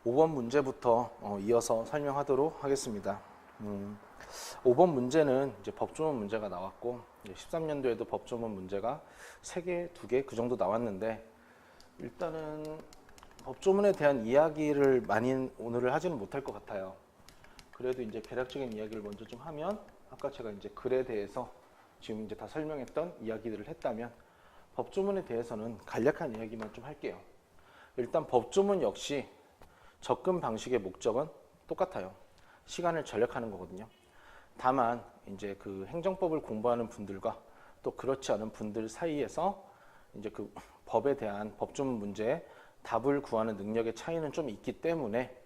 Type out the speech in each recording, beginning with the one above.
5번 문제부터 이어서 설명하도록 하겠습니다. 5번 문제는 이제 법조문 문제가 나왔고 13년도에도 법조문 문제가 3개, 2개 그 정도 나왔는데 일단은 법조문에 대한 이야기를 많이 오늘을 하지는 못할 것 같아요. 그래도 이제 개략적인 이야기를 먼저 좀 하면 아까 제가 이제 글에 대해서 지금 이제 다 설명했던 이야기들을 했다면 법조문에 대해서는 간략한 이야기만 좀 할게요. 일단 법조문 역시 접근 방식의 목적은 똑같아요. 시간을 절약하는 거거든요. 다만 이제 그 행정법을 공부하는 분들과 또 그렇지 않은 분들 사이에서 이제 그 법에 대한 법조문 문제에 답을 구하는 능력의 차이는 좀 있기 때문에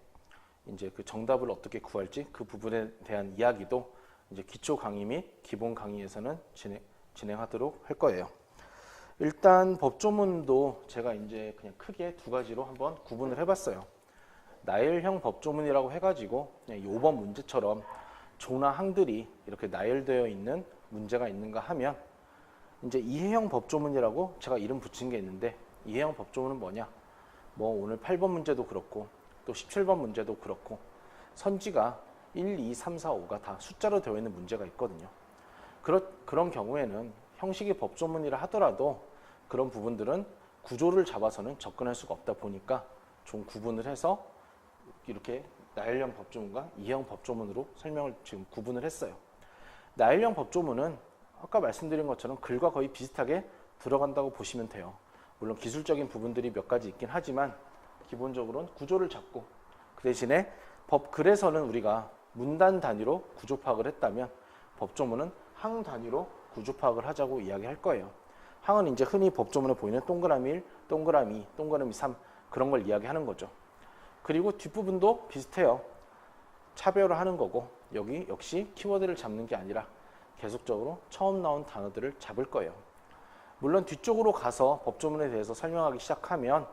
이제 그 정답을 어떻게 구할지 그 부분에 대한 이야기도 이제 기초 강의 및 기본 강의에서는 진행하도록 할 거예요. 일단 법조문도 제가 이제 그냥 크게 2가지로 한번 구분을 해봤어요. 나열형 법조문이라고 해가지고 그냥 5번 문제처럼 조나 항들이 이렇게 나열되어 있는 문제가 있는가 하면 이제 이해형 법조문이라고 제가 이름 붙인 게 있는데 이해형 법조문은 뭐냐? 뭐 오늘 8번 문제도 그렇고 또 17번 문제도 그렇고 선지가 1, 2, 3, 4, 5가 다 숫자로 되어 있는 문제가 있거든요. 그런 경우에는 형식이 법조문이라 하더라도 그런 부분들은 구조를 잡아서는 접근할 수가 없다 보니까 좀 구분을 해서 이렇게 나열형 법조문과 이해형 법조문으로 설명을 지금 구분을 했어요. 나열형 법조문은 아까 말씀드린 것처럼 글과 거의 비슷하게 들어간다고 보시면 돼요. 물론 기술적인 부분들이 몇 가지 있긴 하지만 기본적으로는 구조를 잡고 그 대신에 법글에서는 우리가 문단 단위로 구조 파악을 했다면 법조문은 항 단위로 구조 파악을 하자고 이야기할 거예요. 항은 이제 흔히 법조문에 보이는 동그라미 1, 동그라미 2, 동그라미 3 그런 걸 이야기하는 거죠. 그리고 뒷부분도 비슷해요. 차별을 하는 거고 여기 역시 키워드를 잡는 게 아니라 계속적으로 처음 나온 단어들을 잡을 거예요. 물론 뒤쪽으로 가서 법조문에 대해서 설명하기 시작하면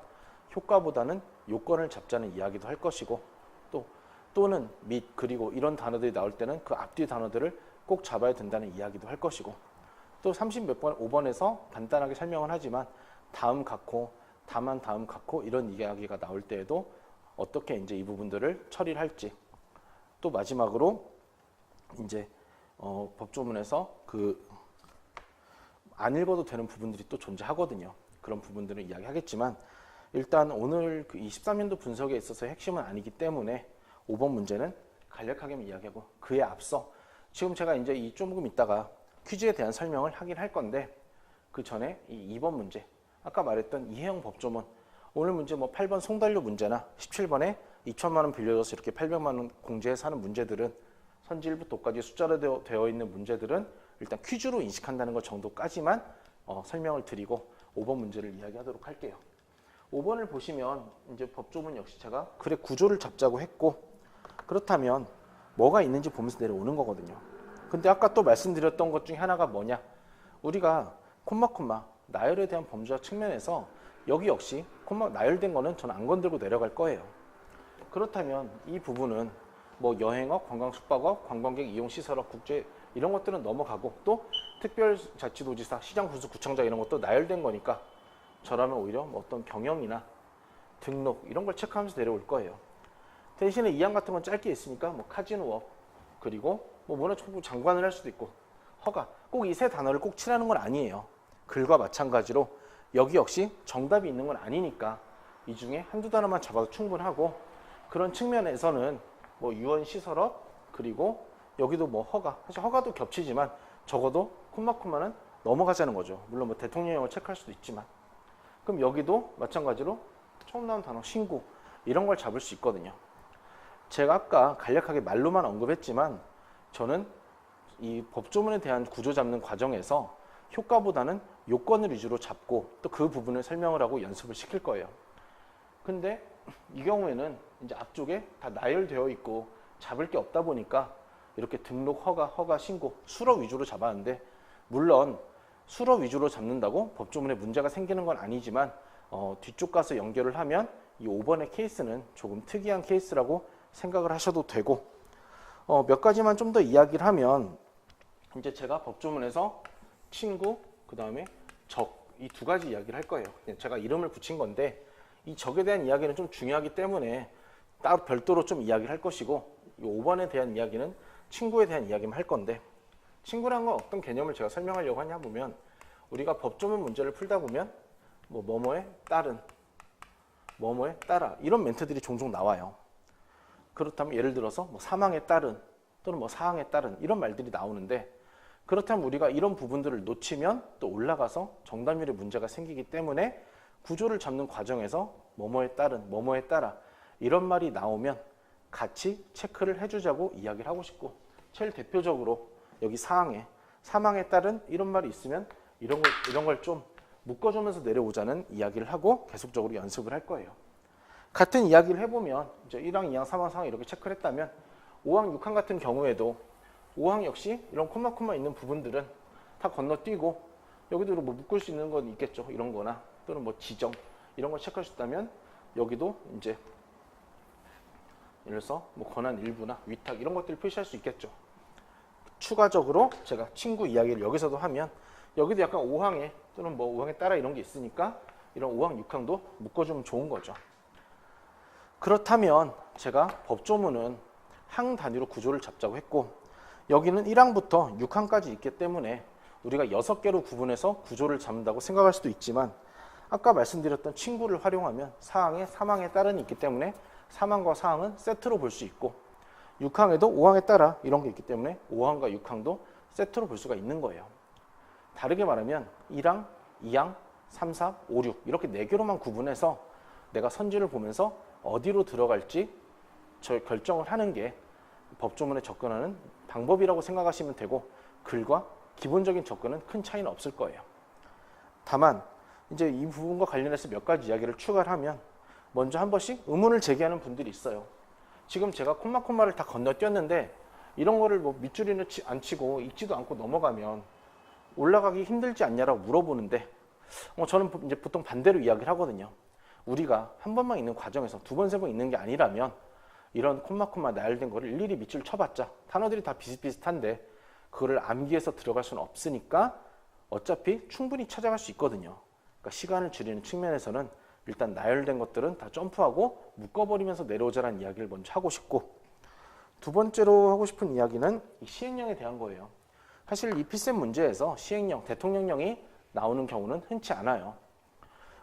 효과보다는 요건을 잡자는 이야기도 할 것이고 또는 및 그리고 이런 단어들이 나올 때는 그 앞뒤 단어들을 꼭 잡아야 된다는 이야기도 할 것이고 또 30몇 번 5번에서 간단하게 설명을 하지만 다음 갖고 다만 다음 갖고 이런 이야기가 나올 때에도 어떻게 이제 이 부분들을 처리를 할지 또 마지막으로 이제 법조문에서 그 안 읽어도 되는 부분들이 또 존재하거든요. 그런 부분들을 이야기하겠지만 일단 오늘 그 23년도 분석에 있어서 핵심은 아니기 때문에 5번 문제는 간략하게만 이야기하고 그에 앞서 지금 제가 이제 이 조금 있다가 퀴즈에 대한 설명을 하긴 할 건데 그 전에 이 2번 문제 아까 말했던 이해형 법조문 오늘 문제 뭐 8번 송달료 문제나 17번에 2천만 원 빌려줘서 이렇게 800만 원 공제해서 하는 문제들은 선지 1부터 5까지 숫자로 되어 있는 문제들은 일단 퀴즈로 인식한다는 것 정도까지만 설명을 드리고 5번 문제를 이야기하도록 할게요. 5번을 보시면 이제 법조문 역시 제가 글의 구조를 잡자고 했고 그렇다면 뭐가 있는지 보면서 내려오는 거거든요. 근데 아까 또 말씀드렸던 것 중에 하나가 뭐냐? 우리가 콤마 나열에 대한 범주화 측면에서 여기 역시 콤마 나열된 거는 저는 안 건들고 내려갈 거예요. 그렇다면 이 부분은 뭐 여행업, 관광숙박업, 관광객 이용시설업, 국제 이런 것들은 넘어가고 또 특별자치도지사, 시장군수구청장 이런 것도 나열된 거니까 저라면 오히려 뭐 어떤 경영이나 등록 이런 걸 체크하면서 내려올 거예요. 대신에 이항 같은 건 짧게 있으니까 뭐 카지노업 그리고 뭐 문화체육부 장관을 할 수도 있고 허가 꼭 이 세 단어를 꼭 칠하는 건 아니에요. 글과 마찬가지로 여기 역시 정답이 있는 건 아니니까 이 중에 한두 단어만 잡아도 충분하고 그런 측면에서는 뭐 유언시설업 그리고 여기도 뭐 허가 사실 허가도 겹치지만 적어도 콤마는 넘어가자는 거죠. 물론 뭐 대통령령을 체크할 수도 있지만 그럼 여기도 마찬가지로 처음 나온 단어 신고 이런 걸 잡을 수 있거든요. 제가 아까 간략하게 말로만 언급했지만 저는 이 법조문에 대한 구조 잡는 과정에서 효과보다는 요건을 위주로 잡고 또 그 부분을 설명을 하고 연습을 시킬 거예요. 근데 이 경우에는 이제 앞쪽에 다 나열되어 있고 잡을 게 없다 보니까 이렇게 등록, 허가, 신고, 수로 위주로 잡았는데 물론 수로 위주로 잡는다고 법조문에 문제가 생기는 건 아니지만 뒤쪽 가서 연결을 하면 이 5번의 케이스는 조금 특이한 케이스라고 생각을 하셔도 되고 몇 가지만 좀 더 이야기를 하면 이제 제가 법조문에서 친구, 그 다음에 적 이 2가지 이야기를 할 거예요. 제가 이름을 붙인 건데 이 적에 대한 이야기는 좀 중요하기 때문에 따로 별도로 좀 이야기를 할 것이고, 이 5번에 대한 이야기는 친구에 대한 이야기만 할 건데, 친구란 건 어떤 개념을 제가 설명하려고 하냐 보면, 우리가 법조문 문제를 풀다 보면 뭐뭐에 따른, 뭐뭐에 따라 이런 멘트들이 종종 나와요. 그렇다면 예를 들어서 뭐 사망에 따른 또는 뭐 사항에 따른 이런 말들이 나오는데, 그렇다면 우리가 이런 부분들을 놓치면 또 올라가서 정답률에 문제가 생기기 때문에 구조를 잡는 과정에서 뭐뭐에 따른, 뭐뭐에 따라 이런 말이 나오면 같이 체크를 해주자고 이야기를 하고 싶고, 제일 대표적으로 여기 사항에, 사망에 따른 이런 말이 있으면 이런 걸 좀 묶어주면서 내려오자는 이야기를 하고 계속적으로 연습을 할 거예요. 같은 이야기를 해보면 이제 1항, 2항, 3항, 4항 이렇게 체크를 했다면 5항, 6항 같은 경우에도 5항 역시 이런 콤마 있는 부분들은 다 건너뛰고, 여기도 뭐 묶을 수 있는 건 있겠죠. 이런 거나 또는 뭐 지정 이런 걸 체크할 수 있다면 여기도 이제 예를 들어서 뭐 권한 일부나 위탁 이런 것들을 표시할 수 있겠죠. 추가적으로 제가 친구 이야기를 여기서도 하면 여기도 약간 5항에 또는 뭐 5항에 따라 이런 게 있으니까 이런 5항, 6항도 묶어주면 좋은 거죠. 그렇다면 제가 법조문은 항 단위로 구조를 잡자고 했고, 여기는 1항부터 6항까지 있기 때문에 우리가 6개로 구분해서 구조를 잡는다고 생각할 수도 있지만, 아까 말씀드렸던 친구를 활용하면 4항에 3항에 따른이 있기 때문에 3항과 4항은 세트로 볼 수 있고, 6항에도 5항에 따라 이런 게 있기 때문에 5항과 6항도 세트로 볼 수가 있는 거예요. 다르게 말하면 1항, 2항, 3, 4, 5, 6 이렇게 4개로만 구분해서 내가 선지를 보면서 어디로 들어갈지 결정을 하는 게 법조문에 접근하는 방법이라고 생각하시면 되고, 글과 기본적인 접근은 큰 차이는 없을 거예요. 다만 이제 이 부분과 관련해서 몇 가지 이야기를 추가를 하면, 먼저 한 번씩 의문을 제기하는 분들이 있어요. 지금 제가 콤마를 다 건너뛰었는데 이런 거를 뭐 밑줄이는 안 치고 읽지도 않고 넘어가면 올라가기 힘들지 않냐라고 물어보는데, 저는 이제 보통 반대로 이야기를 하거든요. 우리가 한 번만 있는 과정에서 두 번, 세 번 있는 게 아니라면 이런 콤마 나열된 거를 일일이 밑줄 쳐봤자 단어들이 다 비슷비슷한데 그거를 암기해서 들어갈 수는 없으니까 어차피 충분히 찾아갈 수 있거든요. 그러니까 시간을 줄이는 측면에서는 일단 나열된 것들은 다 점프하고 묶어버리면서 내려오자라는 이야기를 먼저 하고 싶고, 두 번째로 하고 싶은 이야기는 이 시행령에 대한 거예요. 사실 이 필셈 문제에서 시행령, 대통령령이 나오는 경우는 흔치 않아요.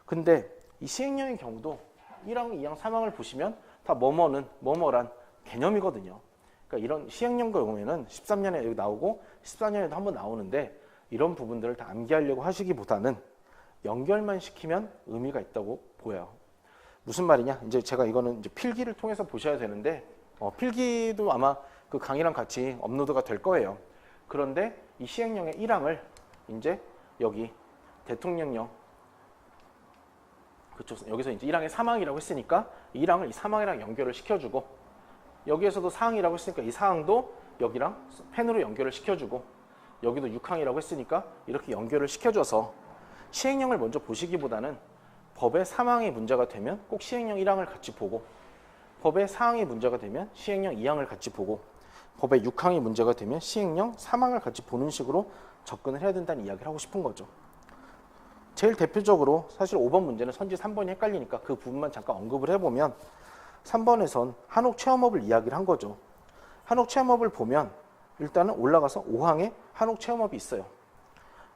근데 이 시행령의 경우도 1항, 2항, 3항을 보시면 다 뭐뭐란 개념이거든요. 그러니까 이런 시행령 경우에는 13년에 여기 나오고 14년에도 한번 나오는데, 이런 부분들을 다 암기하려고 하시기보다는 연결만 시키면 의미가 있다고 보여요. 무슨 말이냐? 이제 제가 이거는 이제 필기를 통해서 보셔야 되는데, 필기도 아마 그 강의랑 같이 업로드가 될 거예요. 그런데 이 시행령의 1항을 이제 여기 대통령령, 그쪽 여기서 이제 1항의 3항이라고 했으니까 1항을 이 3항이랑 연결을 시켜주고, 여기에서도 4항이라고 했으니까 이 4항도 여기랑 펜으로 연결을 시켜주고, 여기도 6항이라고 했으니까 이렇게 연결을 시켜줘서 시행령을 먼저 보시기보다는 법의 3항이 문제가 되면 꼭 시행령 1항을 같이 보고, 법의 4항이 문제가 되면 시행령 2항을 같이 보고, 법의 6항이 문제가 되면 시행령 3항을 같이 보는 식으로 접근을 해야 된다는 이야기를 하고 싶은 거죠. 제일 대표적으로 사실 5번 문제는 선지 3번이 헷갈리니까 그 부분만 잠깐 언급을 해보면, 3번에선 한옥 체험업을 이야기를 한 거죠. 한옥 체험업을 보면 일단은 올라가서 5항에 한옥 체험업이 있어요.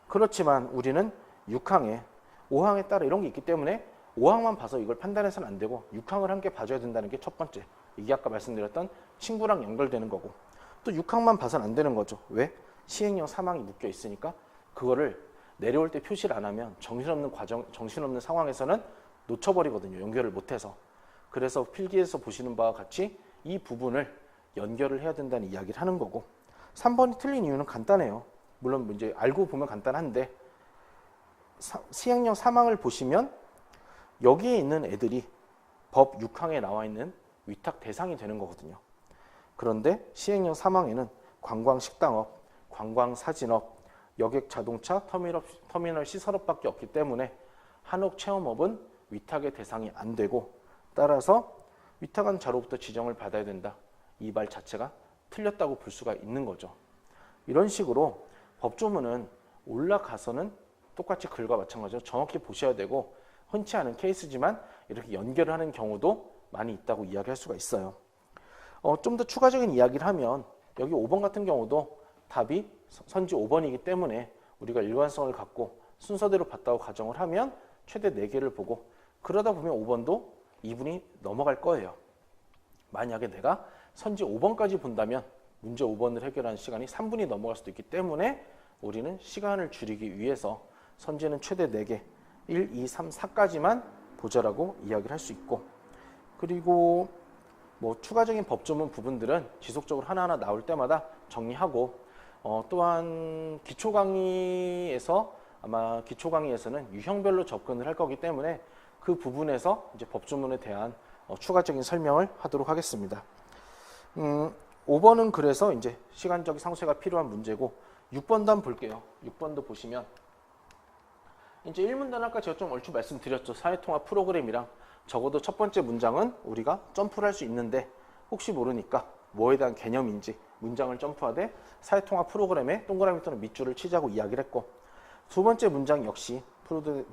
그렇지만 우리는 6항에 5항에 따라 이런 게 있기 때문에 5항만 봐서 이걸 판단해서는 안 되고 6항을 함께 봐줘야 된다는 게 첫 번째. 이게 아까 말씀드렸던 친구랑 연결되는 거고, 또 6항만 봐서는 안 되는 거죠. 왜? 시행령 3항이 묶여 있으니까 그거를 내려올 때 표시를 안 하면 정신없는 상황에서는 놓쳐버리거든요. 연결을 못해서. 그래서 필기에서 보시는 바와 같이 이 부분을 연결을 해야 된다는 이야기를 하는 거고, 3번이 틀린 이유는 간단해요. 물론 이제 알고 보면 간단한데, 시행령 3항을 보시면 여기에 있는 애들이 법 6항에 나와 있는 위탁 대상이 되는 거거든요. 그런데 시행령 3항에는 관광식당업, 관광사진업, 여객자동차, 터미널 시설업밖에 없기 때문에 한옥 체험업은 위탁의 대상이 안 되고, 따라서 위탁한 자로부터 지정을 받아야 된다. 이 말 자체가 틀렸다고 볼 수가 있는 거죠. 이런 식으로 법조문은 올라가서는 똑같이 글과 마찬가지로 정확히 보셔야 되고, 흔치 않은 케이스지만 이렇게 연결을 하는 경우도 많이 있다고 이야기할 수가 있어요. 좀 더 추가적인 이야기를 하면 여기 5번 같은 경우도 답이 선지 5번이기 때문에 우리가 일관성을 갖고 순서대로 봤다고 가정을 하면 최대 4개를 보고 그러다 보면 5번도 2분이 넘어갈 거예요. 만약에 내가 선지 5번까지 본다면 문제 5번을 해결하는 시간이 3분이 넘어갈 수도 있기 때문에 우리는 시간을 줄이기 위해서 선지는 최대 4개, 1, 2, 3, 4까지만 보자라고 이야기를 할 수 있고, 그리고 뭐 추가적인 법조문 부분들은 지속적으로 하나하나 나올 때마다 정리하고, 또한 기초 강의에서 아마 기초 강의에서는 유형별로 접근을 할 거기 때문에 그 부분에서 이제 법조문에 대한 추가적인 설명을 하도록 하겠습니다. 5번은 그래서 이제 시간적 상쇄가 필요한 문제고, 6번도 한번 볼게요. 6번도 보시면 이제 1문단 아까 제가 좀 얼추 말씀드렸죠. 사회통합 프로그램이랑 적어도 첫 번째 문장은 우리가 점프를 할 수 있는데 혹시 모르니까 뭐에 대한 개념인지 문장을 점프하되 사회통합 프로그램에 동그라미 또는 밑줄을 치자고 이야기를 했고, 두 번째 문장 역시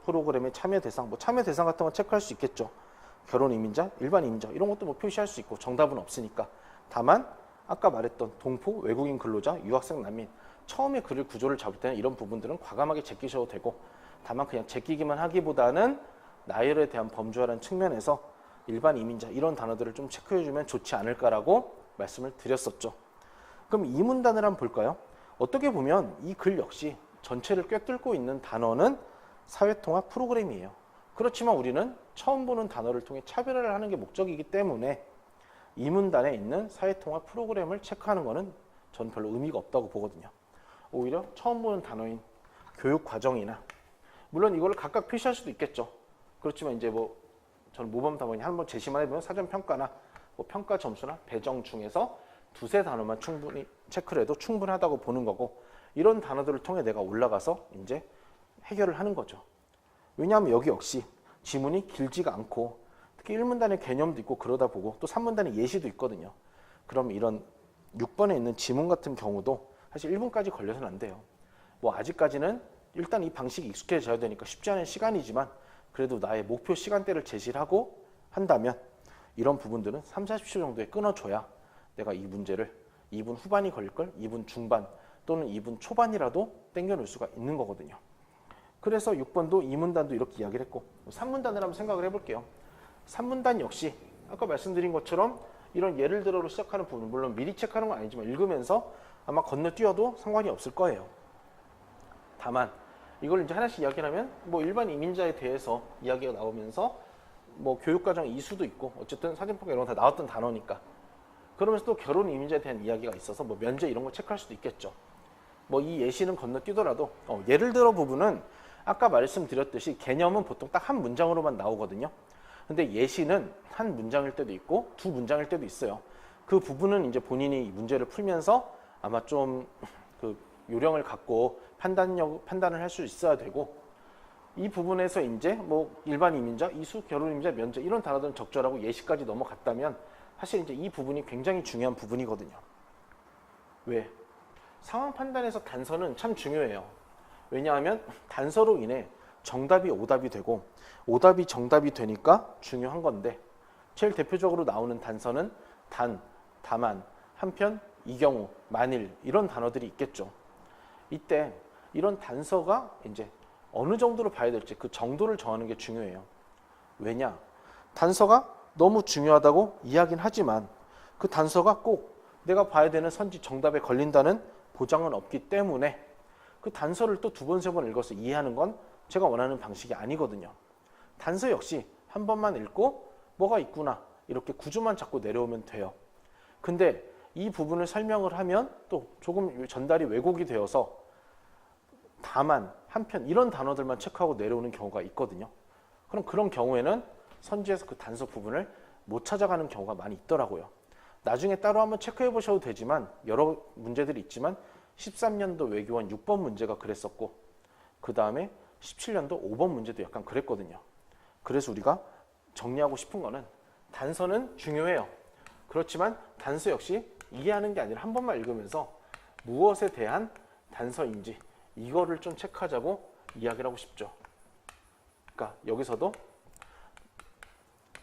프로그램의 참여 대상, 뭐 참여 대상 같은 거 체크할 수 있겠죠. 결혼 이민자, 일반 이민자 이런 것도 뭐 표시할 수 있고 정답은 없으니까. 다만 아까 말했던 동포, 외국인 근로자, 유학생, 난민 처음에 글을 구조를 잡을 때는 이런 부분들은 과감하게 제끼셔도 되고, 다만 그냥 제끼기만 하기보다는 나열에 대한 범주화라는 측면에서 일반 이민자 이런 단어들을 좀 체크해주면 좋지 않을까라고 말씀을 드렸었죠. 그럼 이 문단을 한번 볼까요? 어떻게 보면 이 글 역시 전체를 꿰뚫고 있는 단어는 사회통합 프로그램이에요. 그렇지만 우리는 처음 보는 단어를 통해 차별화를 하는 게 목적이기 때문에 이 문단에 있는 사회통합 프로그램을 체크하는 것은 저는 별로 의미가 없다고 보거든요. 오히려 처음 보는 단어인 교육과정이나, 물론 이걸 각각 표시할 수도 있겠죠. 그렇지만 이제 뭐 저는 모범 답안이 한번 제시만 해보면 사전평가나 뭐 평가 점수나 배정 중에서 두세 단어만 충분히 체크를 해도 충분하다고 보는 거고, 이런 단어들을 통해 내가 올라가서 이제 해결을 하는 거죠. 왜냐하면 여기 역시 지문이 길지가 않고 특히 1문단의 개념도 있고 그러다 보고 또 3문단의 예시도 있거든요. 그럼 이런 6번에 있는 지문 같은 경우도 사실 1분까지 걸려서는 안 돼요. 뭐 아직까지는 일단 이 방식이 익숙해져야 되니까 쉽지 않은 시간이지만 그래도 나의 목표 시간대를 제시를 하고 한다면 이런 부분들은 3, 40초 정도에 끊어줘야 내가 이 문제를 2분 후반이 걸릴 걸 2분 중반 또는 2분 초반이라도 땡겨놓을 수가 있는 거거든요. 그래서 6번도 2문단도 이렇게 이야기를 했고, 3문단을 한번 생각을 해볼게요. 3문단 역시 아까 말씀드린 것처럼 이런 예를 들어로 시작하는 부분, 물론 미리 체크하는 건 아니지만 읽으면서 아마 건너뛰어도 상관이 없을 거예요. 다만 이걸 이제 하나씩 이야기를 하면 뭐 일반 이민자에 대해서 이야기가 나오면서 뭐 교육과정 이수도 있고 어쨌든 사전평가 이런 거 다 나왔던 단어니까, 그러면서 또 결혼 이민자에 대한 이야기가 있어서 뭐 면제 이런 거 체크할 수도 있겠죠. 뭐 이 예시는 건너뛰더라도 예를 들어 부분은 아까 말씀드렸듯이 개념은 보통 딱 한 문장으로만 나오거든요. 근데 예시는 한 문장일 때도 있고 두 문장일 때도 있어요. 그 부분은 이제 본인이 문제를 풀면서 아마 좀 그 요령을 갖고 판단을 할 수 있어야 되고, 이 부분에서 이제 뭐 일반 이민자, 이수, 결혼 이민자, 면제 이런 단어들은 적절하고 예시까지 넘어갔다면 사실 이제 이 부분이 굉장히 중요한 부분이거든요. 왜? 상황 판단에서 단서는 참 중요해요. 왜냐하면 단서로 인해 정답이 오답이 되고 오답이 정답이 되니까 중요한 건데, 제일 대표적으로 나오는 단서는 단, 다만, 한편, 이 경우, 만일 이런 단어들이 있겠죠. 이때 이런 단서가 이제 어느 정도로 봐야 될지 그 정도를 정하는 게 중요해요. 왜냐? 단서가 너무 중요하다고 이야기는 하지만 그 단서가 꼭 내가 봐야 되는 선지 정답에 걸린다는 보장은 없기 때문에 그 단서를 또 두 번, 세 번 읽어서 이해하는 건 제가 원하는 방식이 아니거든요. 단서 역시 한 번만 읽고 뭐가 있구나 이렇게 구조만 잡고 내려오면 돼요. 근데 이 부분을 설명을 하면 또 조금 전달이 왜곡이 되어서 다만, 한편 이런 단어들만 체크하고 내려오는 경우가 있거든요. 그럼 그런 경우에는 선지에서 그 단서 부분을 못 찾아가는 경우가 많이 있더라고요. 나중에 따로 한번 체크해 보셔도 되지만 여러 문제들이 있지만 13년도 외교원 6번 문제가 그랬었고 그 다음에 17년도 5번 문제도 약간 그랬거든요. 그래서 우리가 정리하고 싶은 거는 단서는 중요해요. 그렇지만 단서 역시 이해하는 게 아니라 한 번만 읽으면서 무엇에 대한 단서인지 이거를 좀 체크하자고 이야기를 하고 싶죠. 그러니까 여기서도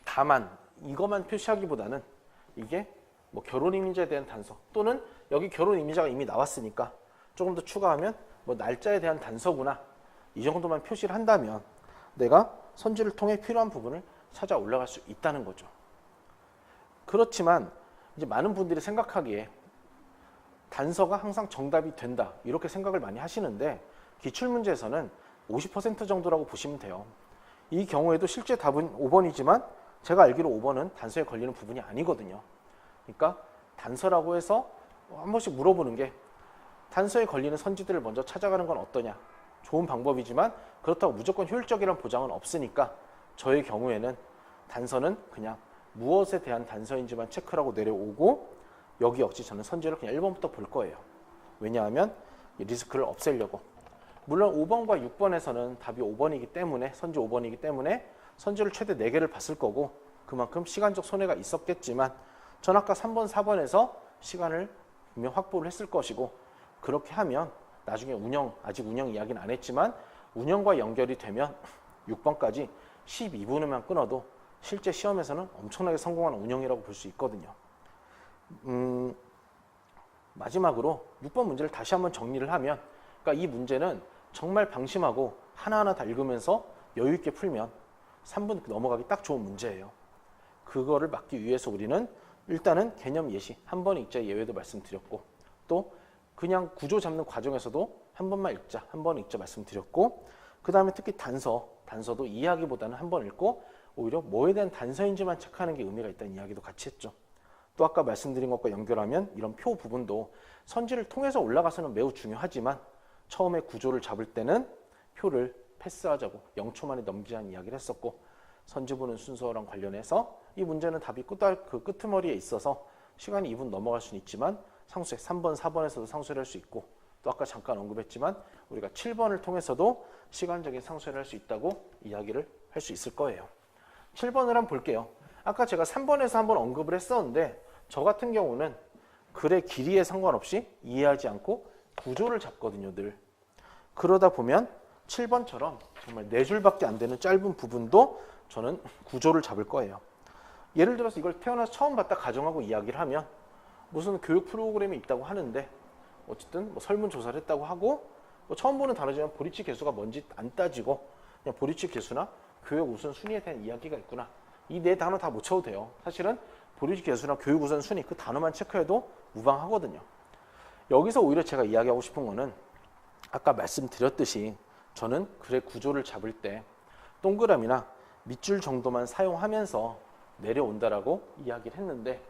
다만 이것만 표시하기보다는 이게 뭐 결혼 이민자에 대한 단서 또는 여기 결혼 이민자가 이미 나왔으니까 조금 더 추가하면 뭐 날짜에 대한 단서구나 이 정도만 표시를 한다면 내가 선지를 통해 필요한 부분을 찾아 올라갈 수 있다는 거죠. 그렇지만 이제 많은 분들이 생각하기에 단서가 항상 정답이 된다 이렇게 생각을 많이 하시는데 기출문제에서는 50% 정도라고 보시면 돼요. 이 경우에도 실제 답은 5번이지만 제가 알기로 5번은 단서에 걸리는 부분이 아니거든요. 그러니까 단서라고 해서 한 번씩 물어보는 게 단서에 걸리는 선지들을 먼저 찾아가는 건 어떠냐. 좋은 방법이지만 그렇다고 무조건 효율적이라는 보장은 없으니까 저의 경우에는 단서는 그냥 무엇에 대한 단서인지만 체크하고 내려오고 여기 역시 저는 선지를 그냥 1번부터 볼 거예요. 왜냐하면 리스크를 없애려고. 물론 5번과 6번에서는 답이 5번이기 때문에 선지 5번이기 때문에 선지를 최대 4개를 봤을 거고 그만큼 시간적 손해가 있었겠지만 전 아까 3번, 4번에서 시간을 분명 확보를 했을 것이고 그렇게 하면 나중에 아직 운영 이야기는 안 했지만 운영과 연결이 되면 6번까지 12분에만 끊어도 실제 시험에서는 엄청나게 성공한 운영이라고 볼 수 있거든요. 마지막으로 6번 문제를 다시 한번 정리를 하면 그러니까 이 문제는 정말 방심하고 하나하나 다 읽으면서 여유 있게 풀면 3분 넘어가기 딱 좋은 문제예요. 그거를 막기 위해서 우리는 일단은 개념 예시, 한 번의 읽자 예외도 말씀드렸고 또 그냥 구조 잡는 과정에서도 한 번만 읽자, 한 번 읽자 말씀드렸고 그 다음에 특히 단서도 이해하기보다는 한 번 읽고 오히려 뭐에 대한 단서인지만 체크하는 게 의미가 있다는 이야기도 같이 했죠. 또 아까 말씀드린 것과 연결하면 이런 표 부분도 선지를 통해서 올라가서는 매우 중요하지만 처음에 구조를 잡을 때는 표를 패스하자고 0초 만에 넘기자는 이야기를 했었고 선지 보는 순서랑 관련해서 이 문제는 답이 그 끄트머리에 있어서 시간이 2분 넘어갈 수는 있지만 상수에 3번, 4번에서도 상수를 할 수 있고 또 아까 잠깐 언급했지만 우리가 7번을 통해서도 시간적인 상수를 할 수 있다고 이야기를 할 수 있을 거예요. 7번을 한번 볼게요. 아까 제가 3번에서 한번 언급을 했었는데 저 같은 경우는 글의 길이에 상관없이 이해하지 않고 구조를 잡거든요, 늘. 그러다 보면 7번처럼 정말 4줄밖에 안 되는 짧은 부분도 저는 구조를 잡을 거예요. 예를 들어서 이걸 태어나서 처음 봤다 가정하고 이야기를 하면 무슨 교육 프로그램이 있다고 하는데 어쨌든 뭐 설문조사를 했다고 하고 뭐 처음 보는 단어지만 보리치 개수가 뭔지 안 따지고 그냥 보리치 개수나 교육 우선순위에 대한 이야기가 있구나. 이 4단어 다 못 쳐도 돼요. 사실은 보리치 개수나 교육 우선순위 그 단어만 체크해도 무방하거든요. 여기서 오히려 제가 이야기하고 싶은 거는 아까 말씀드렸듯이 저는 글의 구조를 잡을 때 동그라미나 밑줄 정도만 사용하면서 내려온다라고 이야기를 했는데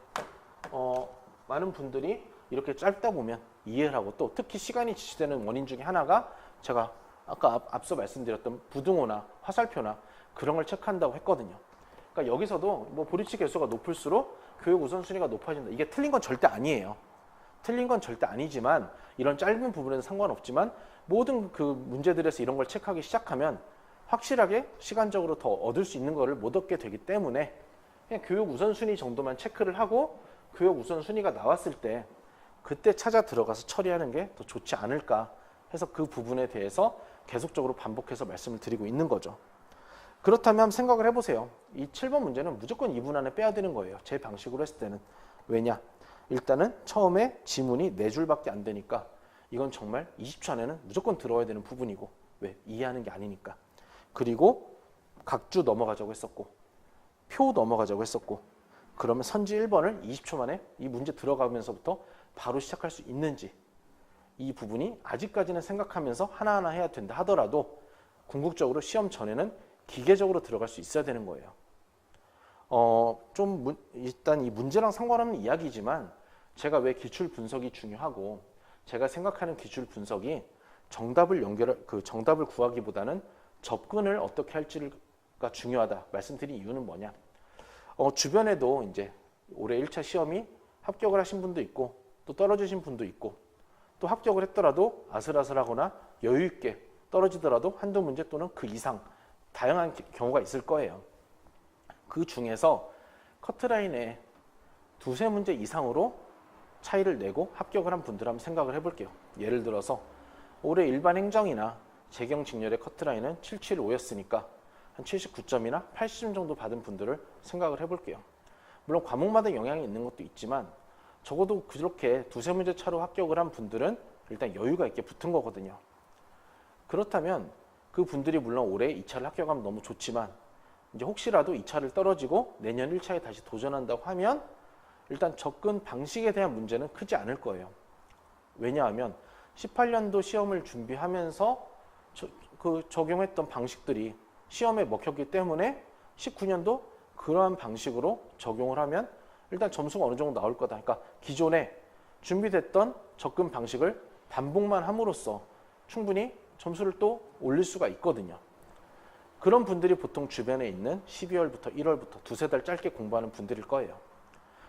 많은 분들이 이렇게 짧다 보면 이해를 하고 또 특히 시간이 지체되는 원인 중에 하나가 제가 아까 앞서 말씀드렸던 부등호나 화살표나 그런 걸 체크한다고 했거든요. 그러니까 여기서도 뭐 보리치 개수가 높을수록 교육 우선순위가 높아진다. 이게 틀린 건 절대 아니에요. 틀린 건 절대 아니지만 이런 짧은 부분에는 상관없지만 모든 그 문제들에서 이런 걸 체크하기 시작하면 확실하게 시간적으로 더 얻을 수 있는 거를 못 얻게 되기 때문에 그냥 교육 우선순위 정도만 체크를 하고 교육 우선순위가 나왔을 때 그때 찾아 들어가서 처리하는 게 더 좋지 않을까 해서 그 부분에 대해서 계속적으로 반복해서 말씀을 드리고 있는 거죠. 그렇다면 한번 생각을 해보세요. 이 7번 문제는 무조건 2분 안에 빼야 되는 거예요. 제 방식으로 했을 때는. 왜냐? 일단은 처음에 지문이 4줄밖에 안 되니까 이건 정말 20초 안에는 무조건 들어와야 되는 부분이고 왜? 이해하는 게 아니니까. 그리고 각주 넘어가자고 했었고 표 넘어가자고 했었고 그러면 선지 1번을 20초 만에 이 문제 들어가면서부터 바로 시작할 수 있는지 이 부분이 아직까지는 생각하면서 하나하나 해야 된다 하더라도 궁극적으로 시험 전에는 기계적으로 들어갈 수 있어야 되는 거예요. 일단 이 문제랑 상관없는 이야기지만 제가 왜 기출 분석이 중요하고 제가 생각하는 기출 분석이 정답을 구하기보다는 접근을 어떻게 할지가 중요하다 말씀드린 이유는 뭐냐? 주변에도 이제 올해 1차 시험이 합격을 하신 분도 있고 또 떨어지신 분도 있고 또 합격을 했더라도 아슬아슬하거나 여유 있게 떨어지더라도 한두 문제 또는 그 이상 다양한 경우가 있을 거예요. 그 중에서 커트라인에 2-3문제 이상으로 차이를 내고 합격을 한 분들 한번 생각을 해볼게요. 예를 들어서 올해 일반 행정이나 재경 직렬의 커트라인은 775였으니까 한 79점이나 80점 정도 받은 분들을 생각을 해볼게요. 물론 과목마다 영향이 있는 것도 있지만 적어도 그렇게 두세 문제 차로 합격을 한 분들은 일단 여유가 있게 붙은 거거든요. 그렇다면 그 분들이 물론 올해 2차를 합격하면 너무 좋지만 이제 혹시라도 2차를 떨어지고 내년 1차에 다시 도전한다고 하면 일단 접근 방식에 대한 문제는 크지 않을 거예요. 왜냐하면 18년도 시험을 준비하면서 적용했던 방식들이 시험에 먹혔기 때문에 19년도 그러한 방식으로 적용을 하면 일단 점수가 어느 정도 나올 거다. 그러니까 기존에 준비됐던 접근 방식을 반복만 함으로써 충분히 점수를 또 올릴 수가 있거든요. 그런 분들이 보통 주변에 있는 12월부터 1월부터 두세 달 짧게 공부하는 분들일 거예요.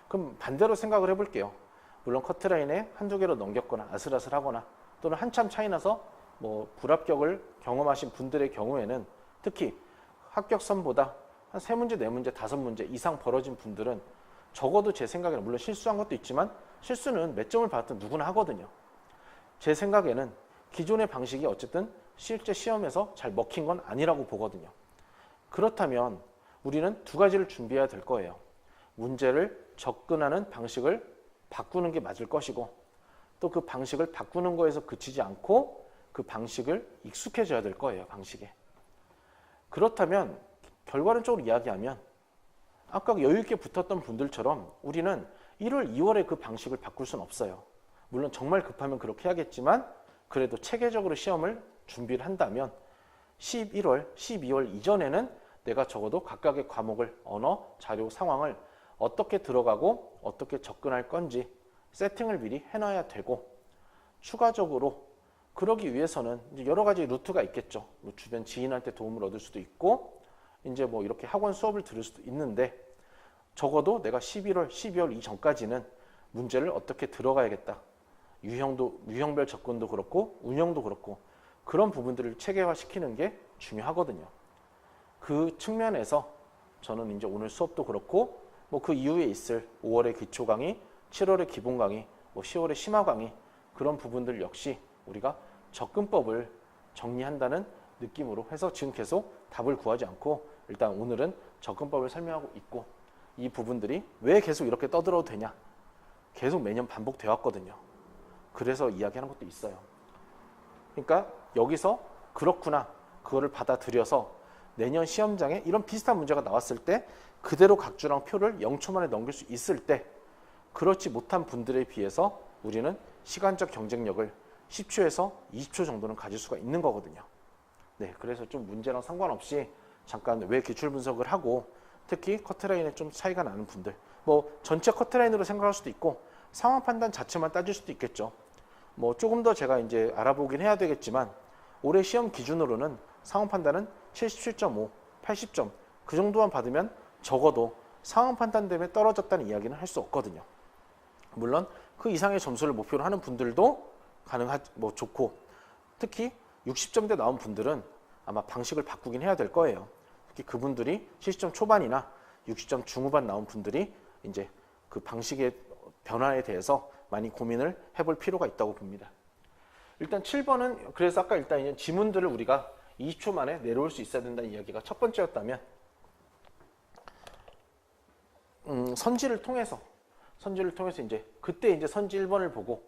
그럼 반대로 생각을 해볼게요. 물론 커트라인에 한두 개로 넘겼거나 아슬아슬하거나 또는 한참 차이 나서 뭐 불합격을 경험하신 분들의 경우에는 특히 합격선보다 한 3문제, 4문제, 5문제 이상 벌어진 분들은 적어도 제 생각에는 물론 실수한 것도 있지만 실수는 몇 점을 받았든 누구나 하거든요. 제 생각에는 기존의 방식이 어쨌든 실제 시험에서 잘 먹힌 건 아니라고 보거든요. 그렇다면 우리는 두 가지를 준비해야 될 거예요. 문제를 접근하는 방식을 바꾸는 게 맞을 것이고 또 그 방식을 바꾸는 거에서 그치지 않고 그 방식을 익숙해져야 될 거예요. 방식에. 그렇다면 결과론적으로 이야기하면 아까 여유 있게 붙었던 분들처럼 우리는 1월, 2월에 그 방식을 바꿀 수는 없어요. 물론 정말 급하면 그렇게 해야겠지만 그래도 체계적으로 시험을 준비를 한다면 11월, 12월 이전에는 내가 적어도 각각의 과목을, 언어, 자료, 상황을 어떻게 들어가고 어떻게 접근할 건지 세팅을 미리 해놔야 되고 추가적으로 그러기 위해서는 이제 여러 가지 루트가 있겠죠. 뭐 주변 지인한테 도움을 얻을 수도 있고 이제 뭐 이렇게 학원 수업을 들을 수도 있는데 적어도 내가 11월, 12월 이전까지는 문제를 어떻게 들어가야겠다. 유형별 접근도 그렇고 운영도 그렇고 그런 부분들을 체계화시키는 게 중요하거든요. 그 측면에서 저는 이제 오늘 수업도 그렇고 뭐 그 이후에 있을 5월의 기초 강의, 7월의 기본 강의, 뭐 10월의 심화 강의 그런 부분들 역시 우리가 접근법을 정리한다는 느낌으로 해서 지금 계속 답을 구하지 않고 일단 오늘은 접근법을 설명하고 있고 이 부분들이 왜 계속 이렇게 떠들어도 되냐 계속 매년 반복되어 왔거든요. 그래서 이야기하는 것도 있어요. 그러니까 여기서 그렇구나 그거를 받아들여서 내년 시험장에 이런 비슷한 문제가 나왔을 때 그대로 각주랑 표를 0초 만에 넘길 수 있을 때 그렇지 못한 분들에 비해서 우리는 시간적 경쟁력을 10초에서 20초 정도는 가질 수가 있는 거거든요. 네, 그래서 좀 문제랑 상관없이 잠깐 왜 기출 분석을 하고 특히 커트라인에 좀 차이가 나는 분들 뭐 전체 커트라인으로 생각할 수도 있고 상황 판단 자체만 따질 수도 있겠죠. 뭐 조금 더 제가 이제 알아보긴 해야 되겠지만 올해 시험 기준으로는 상황 판단은 77.5, 80점 그 정도만 받으면 적어도 상황 판단 때문에 떨어졌다는 이야기는 할 수 없거든요. 물론 그 이상의 점수를 목표로 하는 분들도 뭐 좋고 특히 60점대 나온 분들은 아마 방식을 바꾸긴 해야 될 거예요. 특히 그분들이 70점 초반이나 60점 중후반 나온 분들이 이제 그 방식의 변화에 대해서 많이 고민을 해볼 필요가 있다고 봅니다. 일단 7번은 그래서 아까 일단 지문들을 우리가 20초 만에 내려올 수 있어야 된다는 이야기가 첫 번째였다면 선지를 통해서 이제 그때 이제 선지 1번을 보고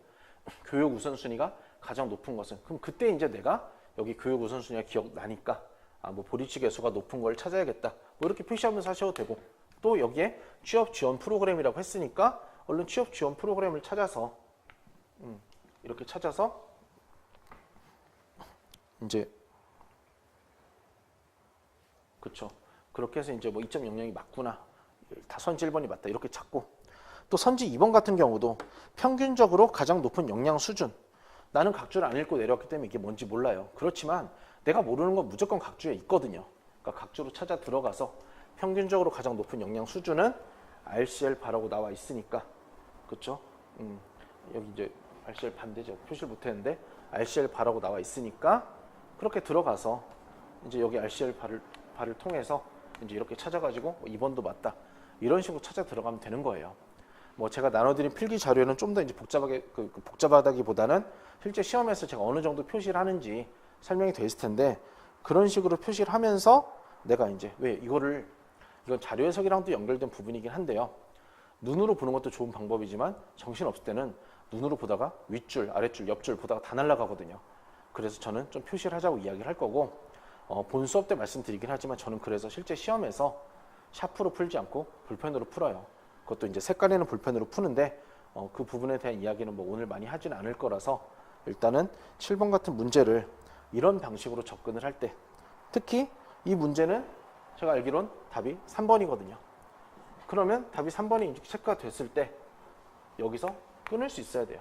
교육 우선순위가 가장 높은 것은 그럼 그때 이제 내가 여기 교육 우선순위가 기억나니까 뭐 보리치 개수가 높은 걸 찾아야겠다 뭐 이렇게 표시하면서 하셔도 되고 또 여기에 취업 지원 프로그램이라고 했으니까 얼른 취업 지원 프로그램을 찾아서 이렇게 찾아서 이제 그렇죠. 그렇게 해서 이제 뭐 2.00이 맞구나. 다 선지 1번이 맞다. 이렇게 찾고 또 선지 2번 같은 경우도 평균적으로 가장 높은 역량 수준. 나는 각주를 안 읽고 내려왔기 때문에 이게 뭔지 몰라요. 그렇지만 내가 모르는 건 무조건 각주에 있거든요. 그러니까 각주로 찾아 들어가서 평균적으로 가장 높은 역량 수준은 RCL 바라고 나와 있으니까 그렇죠? 여기 이제 RCL 반대죠. 표시를 못했는데 RCL 바라고 나와 있으니까 그렇게 들어가서 이제 여기 RCL 바를 통해서 이제 이렇게 찾아가지고 2번도 맞다. 이런 식으로 찾아 들어가면 되는 거예요. 뭐 제가 나눠드린 필기 자료에는 좀 더 이제 복잡하다기보다는 실제 시험에서 제가 어느 정도 표시를 하는지 설명이 돼 있을 텐데 그런 식으로 표시를 하면서 내가 이제 왜 이건 자료 해석이랑도 연결된 부분이긴 한데요. 눈으로 보는 것도 좋은 방법이지만 정신없을 때는 눈으로 보다가 윗줄, 아랫줄, 옆줄 보다가 다 날아가거든요. 그래서 저는 좀 표시를 하자고 이야기를 할 거고 본 수업 때 말씀드리긴 하지만 저는 그래서 실제 시험에서 샤프로 풀지 않고 볼펜으로 풀어요. 그것도 이제 색깔에는 볼펜으로 푸는데 그 부분에 대한 이야기는 뭐 오늘 많이 하진 않을 거라서 일단은 7번 같은 문제를 이런 방식으로 접근을 할 때 특히 이 문제는 제가 알기론 답이 3번이거든요. 그러면 답이 3번이 체크가 됐을 때 여기서 끊을 수 있어야 돼요.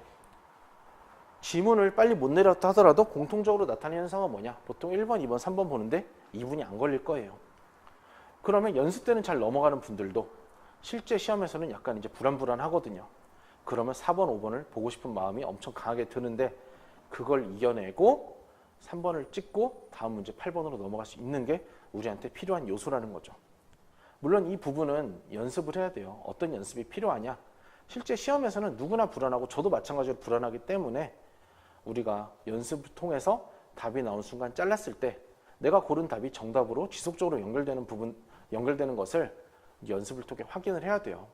지문을 빨리 못 내렸다 하더라도 공통적으로 나타나는 현상은 뭐냐? 보통 1번, 2번, 3번 보는데 2분이 안 걸릴 거예요. 그러면 연습 때는 잘 넘어가는 분들도 실제 시험에서는 약간 이제 불안불안하거든요. 그러면 4번, 5번을 보고 싶은 마음이 엄청 강하게 드는데 그걸 이겨내고 3번을 찍고 다음 문제 8번으로 넘어갈 수 있는 게 우리한테 필요한 요소라는 거죠. 물론 이 부분은 연습을 해야 돼요. 어떤 연습이 필요하냐? 실제 시험에서는 누구나 불안하고 저도 마찬가지로 불안하기 때문에 우리가 연습을 통해서 답이 나온 순간 잘랐을 때 내가 고른 답이 정답으로 지속적으로 연결되는 것을 연습을 통해 확인을 해야 돼요.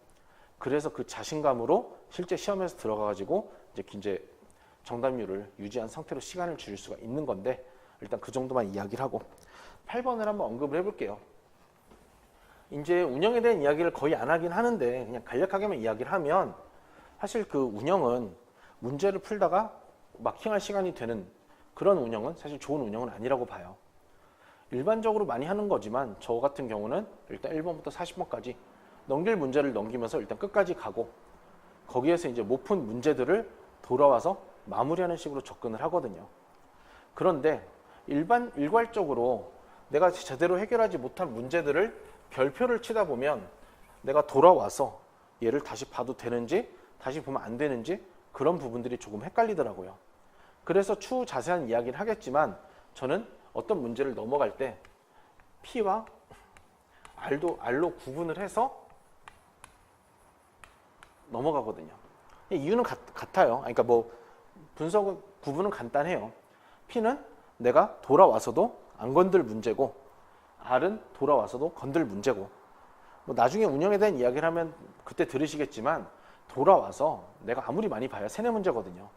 그래서 그 자신감으로 실제 시험에서 들어가가지고 이제 정답률을 유지한 상태로 시간을 줄일 수가 있는 건데 일단 그 정도만 이야기를 하고 8번을 한번 언급을 해볼게요. 이제 운영에 대한 이야기를 거의 안 하긴 하는데 그냥 간략하게만 이야기를 하면 사실 그 운영은 문제를 풀다가 마킹할 시간이 되는 그런 운영은 사실 좋은 운영은 아니라고 봐요. 일반적으로 많이 하는 거지만 저 같은 경우는 일단 1번부터 40번까지 넘길 문제를 넘기면서 일단 끝까지 가고 거기에서 이제 못 푼 문제들을 돌아와서 마무리하는 식으로 접근을 하거든요. 그런데 일괄적으로 내가 제대로 해결하지 못한 문제들을 별표를 치다 보면 내가 돌아와서 얘를 다시 봐도 되는지 다시 보면 안 되는지 그런 부분들이 조금 헷갈리더라고요. 그래서 추후 자세한 이야기를 하겠지만 저는 어떤 문제를 넘어갈 때 P와 R로 구분을 해서 넘어가거든요. 이유는 같아요. 그러니까 뭐 분석은 구분은 간단해요. P는 내가 돌아와서도 안 건들 문제고 R은 돌아와서도 건들 문제고 뭐 나중에 운영에 대한 이야기를 하면 그때 들으시겠지만 돌아와서 내가 아무리 많이 봐야 세네 문제거든요.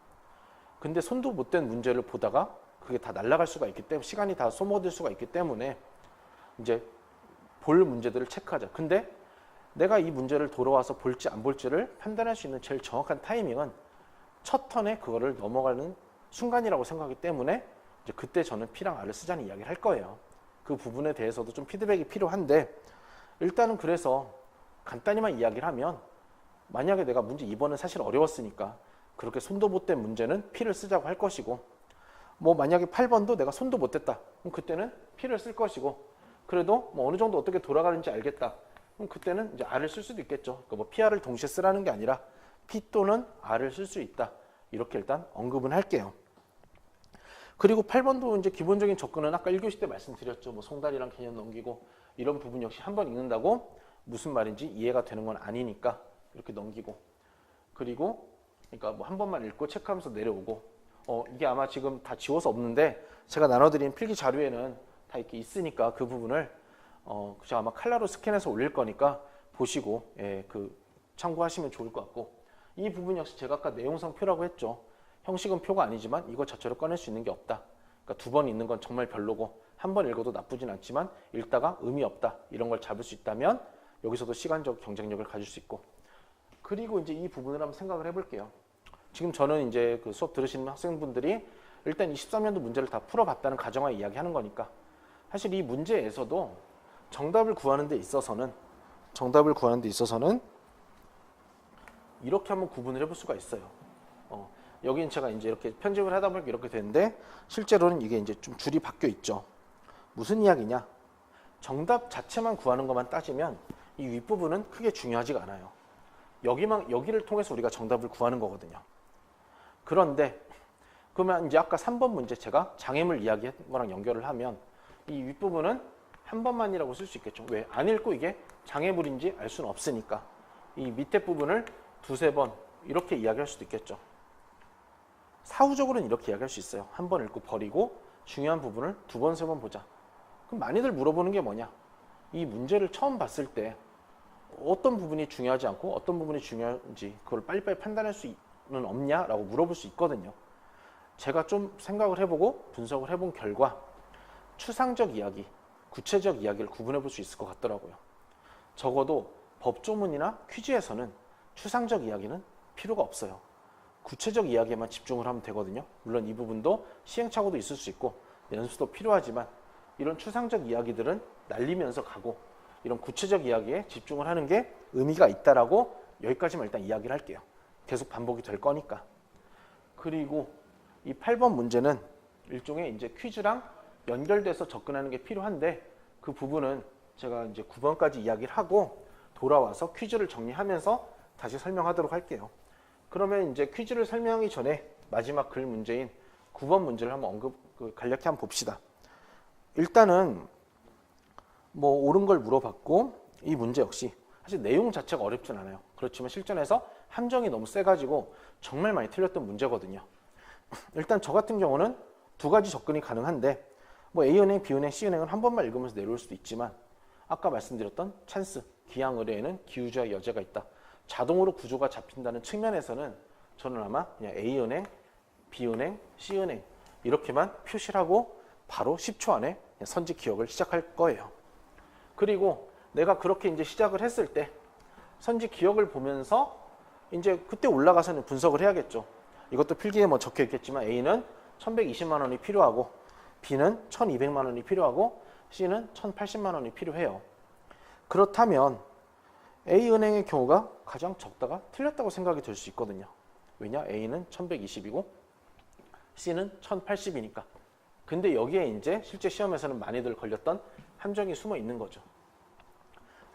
근데 손도 못 댄 문제를 보다가 그게 다 날아갈 수가 있기 때문에 시간이 다 소모될 수가 있기 때문에 이제 볼 문제들을 체크하자. 근데 내가 이 문제를 돌아와서 볼지 안 볼지를 판단할 수 있는 제일 정확한 타이밍은 첫 턴에 그거를 넘어가는 순간이라고 생각하기 때문에 이제 그때 저는 P랑 R을 쓰자는 이야기를 할 거예요. 그 부분에 대해서도 좀 피드백이 필요한데 일단은 그래서 간단히만 이야기를 하면 만약에 내가 문제 2번은 사실 어려웠으니까 그렇게 손도 못 댄 문제는 P를 쓰자고 할 것이고 뭐 만약에 8번도 내가 손도 못 댔다. 그럼 그때는 P를 쓸 것이고 그래도 뭐 어느 정도 어떻게 돌아가는지 알겠다. 그럼 그때는 이제 R을 쓸 수도 있겠죠. 그러니까 뭐 P, R을 동시에 쓰라는 게 아니라 P 또는 R을 쓸 수 있다. 이렇게 일단 언급은 할게요. 그리고 8번도 이제 기본적인 접근은 아까 1교시 때 말씀드렸죠. 뭐 송달이랑 개념 넘기고 이런 부분 역시 한 번 읽는다고 무슨 말인지 이해가 되는 건 아니니까 이렇게 넘기고 그리고 그러니까 뭐 한 번만 읽고 체크하면서 내려오고 이게 아마 지금 다 지워서 없는데 제가 나눠드린 필기 자료에는 다 이렇게 있으니까 그 부분을 제가 아마 칼라로 스캔해서 올릴 거니까 보시고 그 참고하시면 좋을 것 같고 이 부분 역시 제가 아까 내용상 표라고 했죠. 형식은 표가 아니지만 이거 자체로 꺼낼 수 있는 게 없다. 그러니까 2번 읽는 건 정말 별로고 한 번 읽어도 나쁘진 않지만 읽다가 의미 없다. 이런 걸 잡을 수 있다면 여기서도 시간적 경쟁력을 가질 수 있고 그리고 이제 이 부분을 한번 생각을 해볼게요. 지금 저는 이제 그 수업 들으시는 학생분들이 일단 23년도 문제를 다 풀어봤다는 가정하에 이야기하는 거니까 사실 이 문제에서도 정답을 구하는 데 있어서는 이렇게 한번 구분을 해볼 수가 있어요. 여기는 제가 이제 이렇게 편집을 하다 보니까 이렇게 되는데 실제로는 이게 이제 좀 줄이 바뀌어 있죠. 무슨 이야기냐? 정답 자체만 구하는 것만 따지면 이 윗부분은 크게 중요하지가 않아요. 여기를 통해서 우리가 정답을 구하는 거거든요. 그런데 그러면 이제 아까 3번 문제 제가 장애물 이야기한 거랑 연결을 하면 이 윗부분은 한 번만이라고 쓸 수 있겠죠. 왜? 안 읽고 이게 장애물인지 알 수는 없으니까 이 밑에 부분을 두세 번 이렇게 이야기할 수도 있겠죠. 사후적으로는 이렇게 이야기할 수 있어요. 한 번 읽고 버리고 중요한 부분을 2번, 3번 보자. 그럼 많이들 물어보는 게 뭐냐? 이 문제를 처음 봤을 때 어떤 부분이 중요하지 않고 어떤 부분이 중요한지 그걸 빨리빨리 판단할 수는 없냐라고 물어볼 수 있거든요. 제가 좀 생각을 해보고 분석을 해본 결과 추상적 이야기, 구체적 이야기를 구분해 볼 수 있을 것 같더라고요. 적어도 법조문이나 퀴즈에서는 추상적 이야기는 필요가 없어요. 구체적 이야기에만 집중을 하면 되거든요. 물론 이 부분도 시행착오도 있을 수 있고 연수도 필요하지만 이런 추상적 이야기들은 날리면서 가고 이런 구체적 이야기에 집중을 하는 게 의미가 있다라고 여기까지만 일단 이야기를 할게요. 계속 반복이 될 거니까. 그리고 이 8번 문제는 일종의 이제 퀴즈랑 연결돼서 접근하는 게 필요한데 그 부분은 제가 이제 9번까지 이야기를 하고 돌아와서 퀴즈를 정리하면서 다시 설명하도록 할게요. 그러면 이제 퀴즈를 설명하기 전에 마지막 글 문제인 9번 문제를 한번 간략히 한번 봅시다. 일단은 뭐 옳은 걸 물어봤고 이 문제 역시 사실 내용 자체가 어렵진 않아요. 그렇지만 실전에서 함정이 너무 세가지고 정말 많이 틀렸던 문제거든요. 일단 저 같은 경우는 두 가지 접근이 가능한데 뭐 A은행, B은행, C은행은 한 번만 읽으면서 내려올 수도 있지만 아까 말씀드렸던 찬스, 기항의뢰에는 기우제와 여제가 있다. 자동으로 구조가 잡힌다는 측면에서는 저는 아마 그냥 A은행, B은행, C은행 이렇게만 표시를 하고 바로 10초 안에 선지 기억을 시작할 거예요. 그리고 내가 그렇게 이제 시작을 했을 때 선지 기억을 보면서 이제 그때 올라가서는 분석을 해야겠죠. 이것도 필기에 뭐 적혀 있겠지만 A는 1120만 원이 필요하고 B는 1200만 원이 필요하고 C는 1080만 원이 필요해요. 그렇다면 A은행의 경우가 가장 적다가 틀렸다고 생각이 될 수 있거든요. 왜냐? A는 1120이고 C는 1080이니까. 근데 여기에 이제 실제 시험에서는 많이들 걸렸던 함정이 숨어 있는 거죠.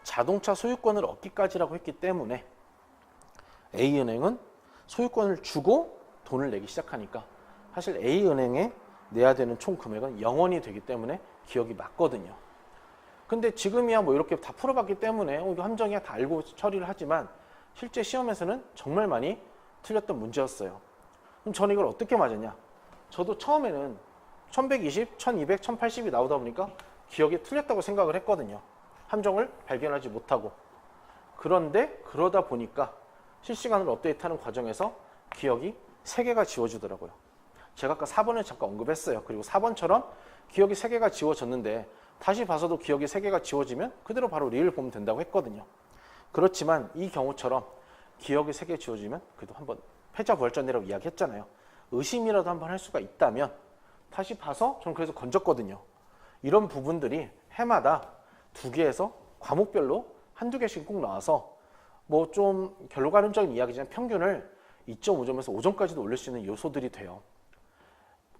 자동차 소유권을 얻기까지라고 했기 때문에 A은행은 소유권을 주고 돈을 내기 시작하니까 사실 A은행에 내야 되는 총 금액은 0원이 되기 때문에 기억이 맞거든요. 근데 지금이야 뭐 이렇게 다 풀어봤기 때문에 이거 함정이야 다 알고 처리를 하지만 실제 시험에서는 정말 많이 틀렸던 문제였어요. 그럼 저는 이걸 어떻게 맞았냐? 저도 처음에는 1120, 1200, 1080이 나오다 보니까 기억이 틀렸다고 생각을 했거든요. 함정을 발견하지 못하고. 그런데 그러다 보니까 실시간으로 업데이트하는 과정에서 기억이 3개가 지워지더라고요. 제가 아까 4번을 잠깐 언급했어요. 그리고 4번처럼 기억이 3개가 지워졌는데 다시 봐서도 기억이 3개가 지워지면 그대로 바로 리을 보면 된다고 했거든요. 그렇지만 이 경우처럼 기억이 3개 지워지면 그래도 한번 패자부활전이라고 이야기했잖아요. 의심이라도 한번 할 수가 있다면 다시 봐서 저는 그래서 건졌거든요. 이런 부분들이 해마다 2개에서 과목별로 한두 개씩 꼭 나와서 뭐 좀 결과론적인 이야기지만 평균을 2.5점에서 5점까지도 올릴 수 있는 요소들이 돼요.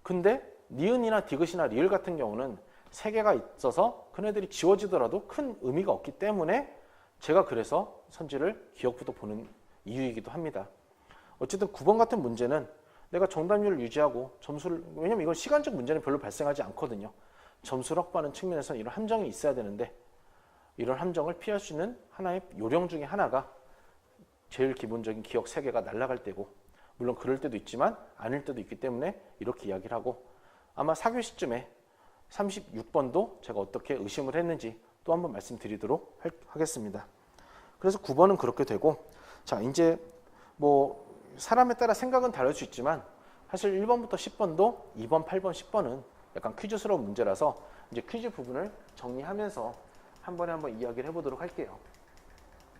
근데 니은이나 디귿이나 리을 같은 경우는 3개가 있어서 큰애들이 지워지더라도 큰 의미가 없기 때문에 제가 그래서 선지를 기억부터 보는 이유이기도 합니다. 어쨌든 9번 같은 문제는 내가 정답률을 유지하고 점수를, 왜냐면 이건 시간적 문제는 별로 발생하지 않거든요. 점수를 확보하는 측면에서는 이런 함정이 있어야 되는데 이런 함정을 피할 수 있는 하나의 요령 중에 하나가 제일 기본적인 기억 3개가 날아갈 때고, 물론 그럴 때도 있지만 아닐 때도 있기 때문에 이렇게 이야기를 하고, 아마 4교시쯤에 36번도 제가 어떻게 의심을 했는지 또 한번 말씀드리도록 하겠습니다. 그래서 9번은 그렇게 되고, 자 이제 뭐 사람에 따라 생각은 다를 수 있지만 사실 1번부터 10번도 2번, 8번, 10번은 약간 퀴즈스러운 문제라서 이제 퀴즈 부분을 정리하면서 한 번에 한번 이야기를 해보도록 할게요.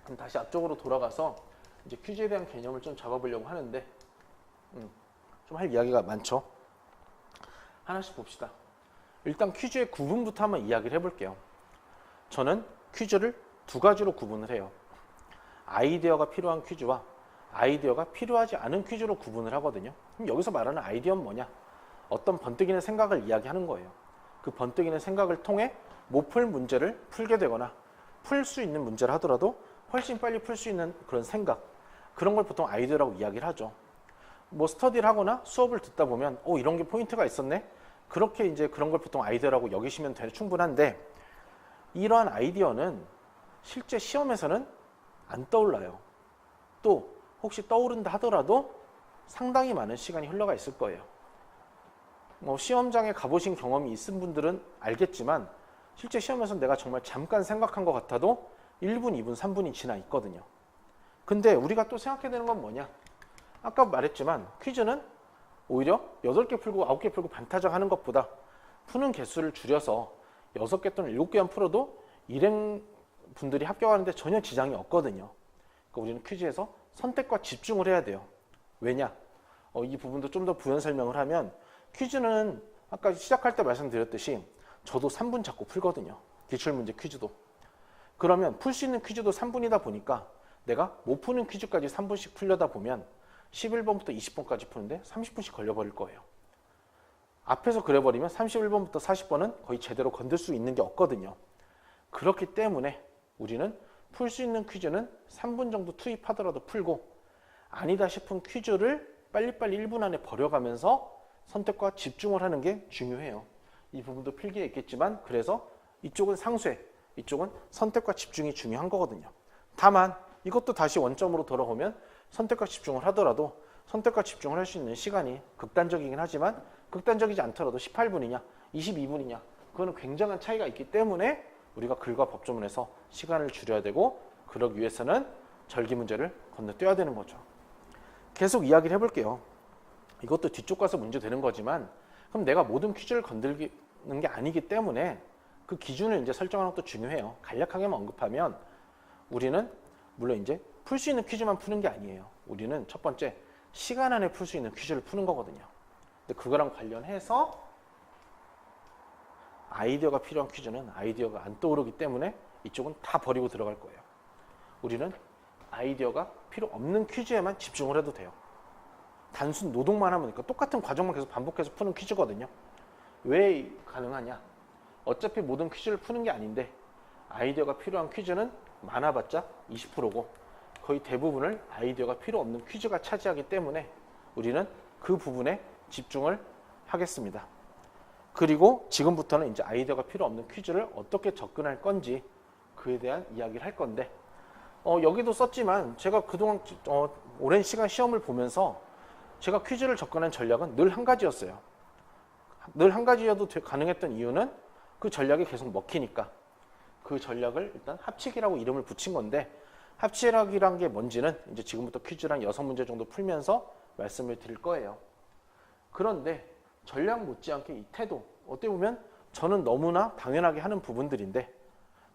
그럼 다시 앞쪽으로 돌아가서 이제 퀴즈에 대한 개념을 좀 잡아보려고 하는데 좀 할 이야기가 많죠. 하나씩 봅시다. 일단 퀴즈의 구분부터 한번 이야기를 해볼게요. 저는 퀴즈를 2가지로 구분을 해요. 아이디어가 필요한 퀴즈와 아이디어가 필요하지 않은 퀴즈로 구분을 하거든요. 그럼 여기서 말하는 아이디어는 뭐냐? 어떤 번뜩이는 생각을 이야기하는 거예요. 그 번뜩이는 생각을 통해 못 풀 문제를 풀게 되거나 풀 수 있는 문제를 하더라도 훨씬 빨리 풀 수 있는 그런 생각, 그런 걸 보통 아이디어라고 이야기를 하죠. 뭐 스터디를 하거나 수업을 듣다 보면 이런 게 포인트가 있었네? 그렇게 이제 그런 걸 보통 아이디어라고 여기시면 충분한데, 이러한 아이디어는 실제 시험에서는 안 떠올라요. 또 혹시 떠오른다 하더라도 상당히 많은 시간이 흘러가 있을 거예요. 뭐 시험장에 가보신 경험이 있은 분들은 알겠지만 실제 시험에서는 내가 정말 잠깐 생각한 것 같아도 1분, 2분, 3분이 지나 있거든요. 근데 우리가 또 생각해야 되는 건 뭐냐? 아까 말했지만 퀴즈는 오히려 8개 풀고 9개 풀고 반타작 하는 것보다 푸는 개수를 줄여서 6개 또는 7개만 풀어도 일행 분들이 합격하는데 전혀 지장이 없거든요. 그러니까 우리는 퀴즈에서 선택과 집중을 해야 돼요. 왜냐? 이 부분도 좀 더 부연 설명을 하면 퀴즈는 아까 시작할 때 말씀드렸듯이 저도 3분 잡고 풀거든요. 기출문제 퀴즈도. 그러면 풀 수 있는 퀴즈도 3분이다 보니까 내가 못 푸는 퀴즈까지 3분씩 풀려다 보면 11번부터 20번까지 푸는데 30분씩 걸려버릴 거예요. 앞에서 그래버리면 31번부터 40번은 거의 제대로 건들 수 있는 게 없거든요. 그렇기 때문에 우리는 풀 수 있는 퀴즈는 3분 정도 투입하더라도 풀고 아니다 싶은 퀴즈를 빨리빨리 1분 안에 버려가면서 선택과 집중을 하는 게 중요해요. 이 부분도 필기에 있겠지만 그래서 이쪽은 상쇄, 이쪽은 선택과 집중이 중요한 거거든요. 다만 이것도 다시 원점으로 돌아오면 선택과 집중을 하더라도 선택과 집중을 할 수 있는 시간이 극단적이긴 하지만 극단적이지 않더라도 18분이냐 22분이냐 그거는 굉장한 차이가 있기 때문에 우리가 글과 법조문에서 시간을 줄여야 되고 그러기 위해서는 절기 문제를 건너뛰어야 되는 거죠. 계속 이야기를 해볼게요. 이것도 뒤쪽 가서 문제 되는 거지만 그럼 내가 모든 퀴즈를 건드리는 게 아니기 때문에 그 기준을 이제 설정하는 것도 중요해요. 간략하게만 언급하면 우리는 물론 이제 풀 수 있는 퀴즈만 푸는 게 아니에요. 우리는 첫 번째 시간 안에 풀 수 있는 퀴즈를 푸는 거거든요. 근데 그거랑 관련해서 아이디어가 필요한 퀴즈는 아이디어가 안 떠오르기 때문에 이쪽은 다 버리고 들어갈 거예요. 우리는 아이디어가 필요 없는 퀴즈에만 집중을 해도 돼요. 단순 노동만 하면 그러니까 똑같은 과정만 계속 반복해서 푸는 퀴즈거든요. 왜 가능하냐? 어차피 모든 퀴즈를 푸는 게 아닌데 아이디어가 필요한 퀴즈는 많아봤자 20%고 거의 대부분을 아이디어가 필요 없는 퀴즈가 차지하기 때문에 우리는 그 부분에 집중을 하겠습니다. 그리고 지금부터는 이제 아이디어가 필요 없는 퀴즈를 어떻게 접근할 건지 그에 대한 이야기를 할 건데 여기도 썼지만 제가 그동안 오랜 시간 시험을 보면서 제가 퀴즈를 접근한 전략은 늘 한 가지였어요. 늘 한 가지여도 가능했던 이유는 그 전략이 계속 먹히니까 그 전략을 일단 합치기라고 이름을 붙인 건데 합치기란 게 뭔지는 이제 지금부터 퀴즈랑 6문제 정도 풀면서 말씀을 드릴 거예요. 그런데 전략 못지않게 이 태도 어떻게 보면 저는 너무나 당연하게 하는 부분들인데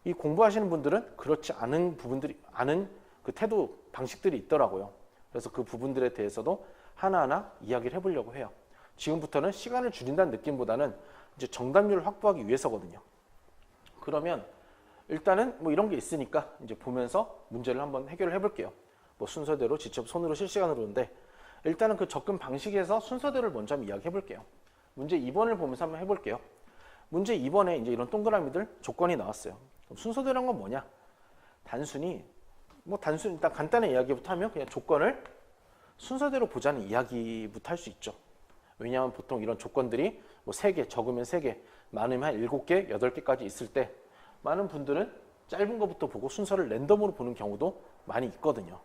이 공부하시는 분들은 그렇지 않은 부분들이 아는 그 태도 방식들이 있더라고요. 그래서 그 부분들에 대해서도 하나하나 이야기를 해보려고 해요. 지금부터는 시간을 줄인다는 느낌보다는 이제 정답률을 확보하기 위해서거든요. 그러면 일단은 뭐 이런 게 있으니까 이제 보면서 문제를 한번 해결을 해볼게요. 뭐 순서대로 직접 손으로 실시간으로인데 일단은 그 접근 방식에서 순서대로를 먼저 한번 이야기해 볼게요. 문제 2번을 보면서 한번 해볼게요. 문제 2번에 이제 이런 동그라미들 조건이 나왔어요. 그럼 순서대로란 건 뭐냐? 단순히 일단 간단한 이야기부터 하면 그냥 조건을 순서대로 보자는 이야기부터 할 수 있죠. 왜냐하면 보통 이런 조건들이 뭐 3개, 적으면 3개, 많으면 한 7개, 8개까지 있을 때 많은 분들은 짧은 것부터 보고 순서를 랜덤으로 보는 경우도 많이 있거든요.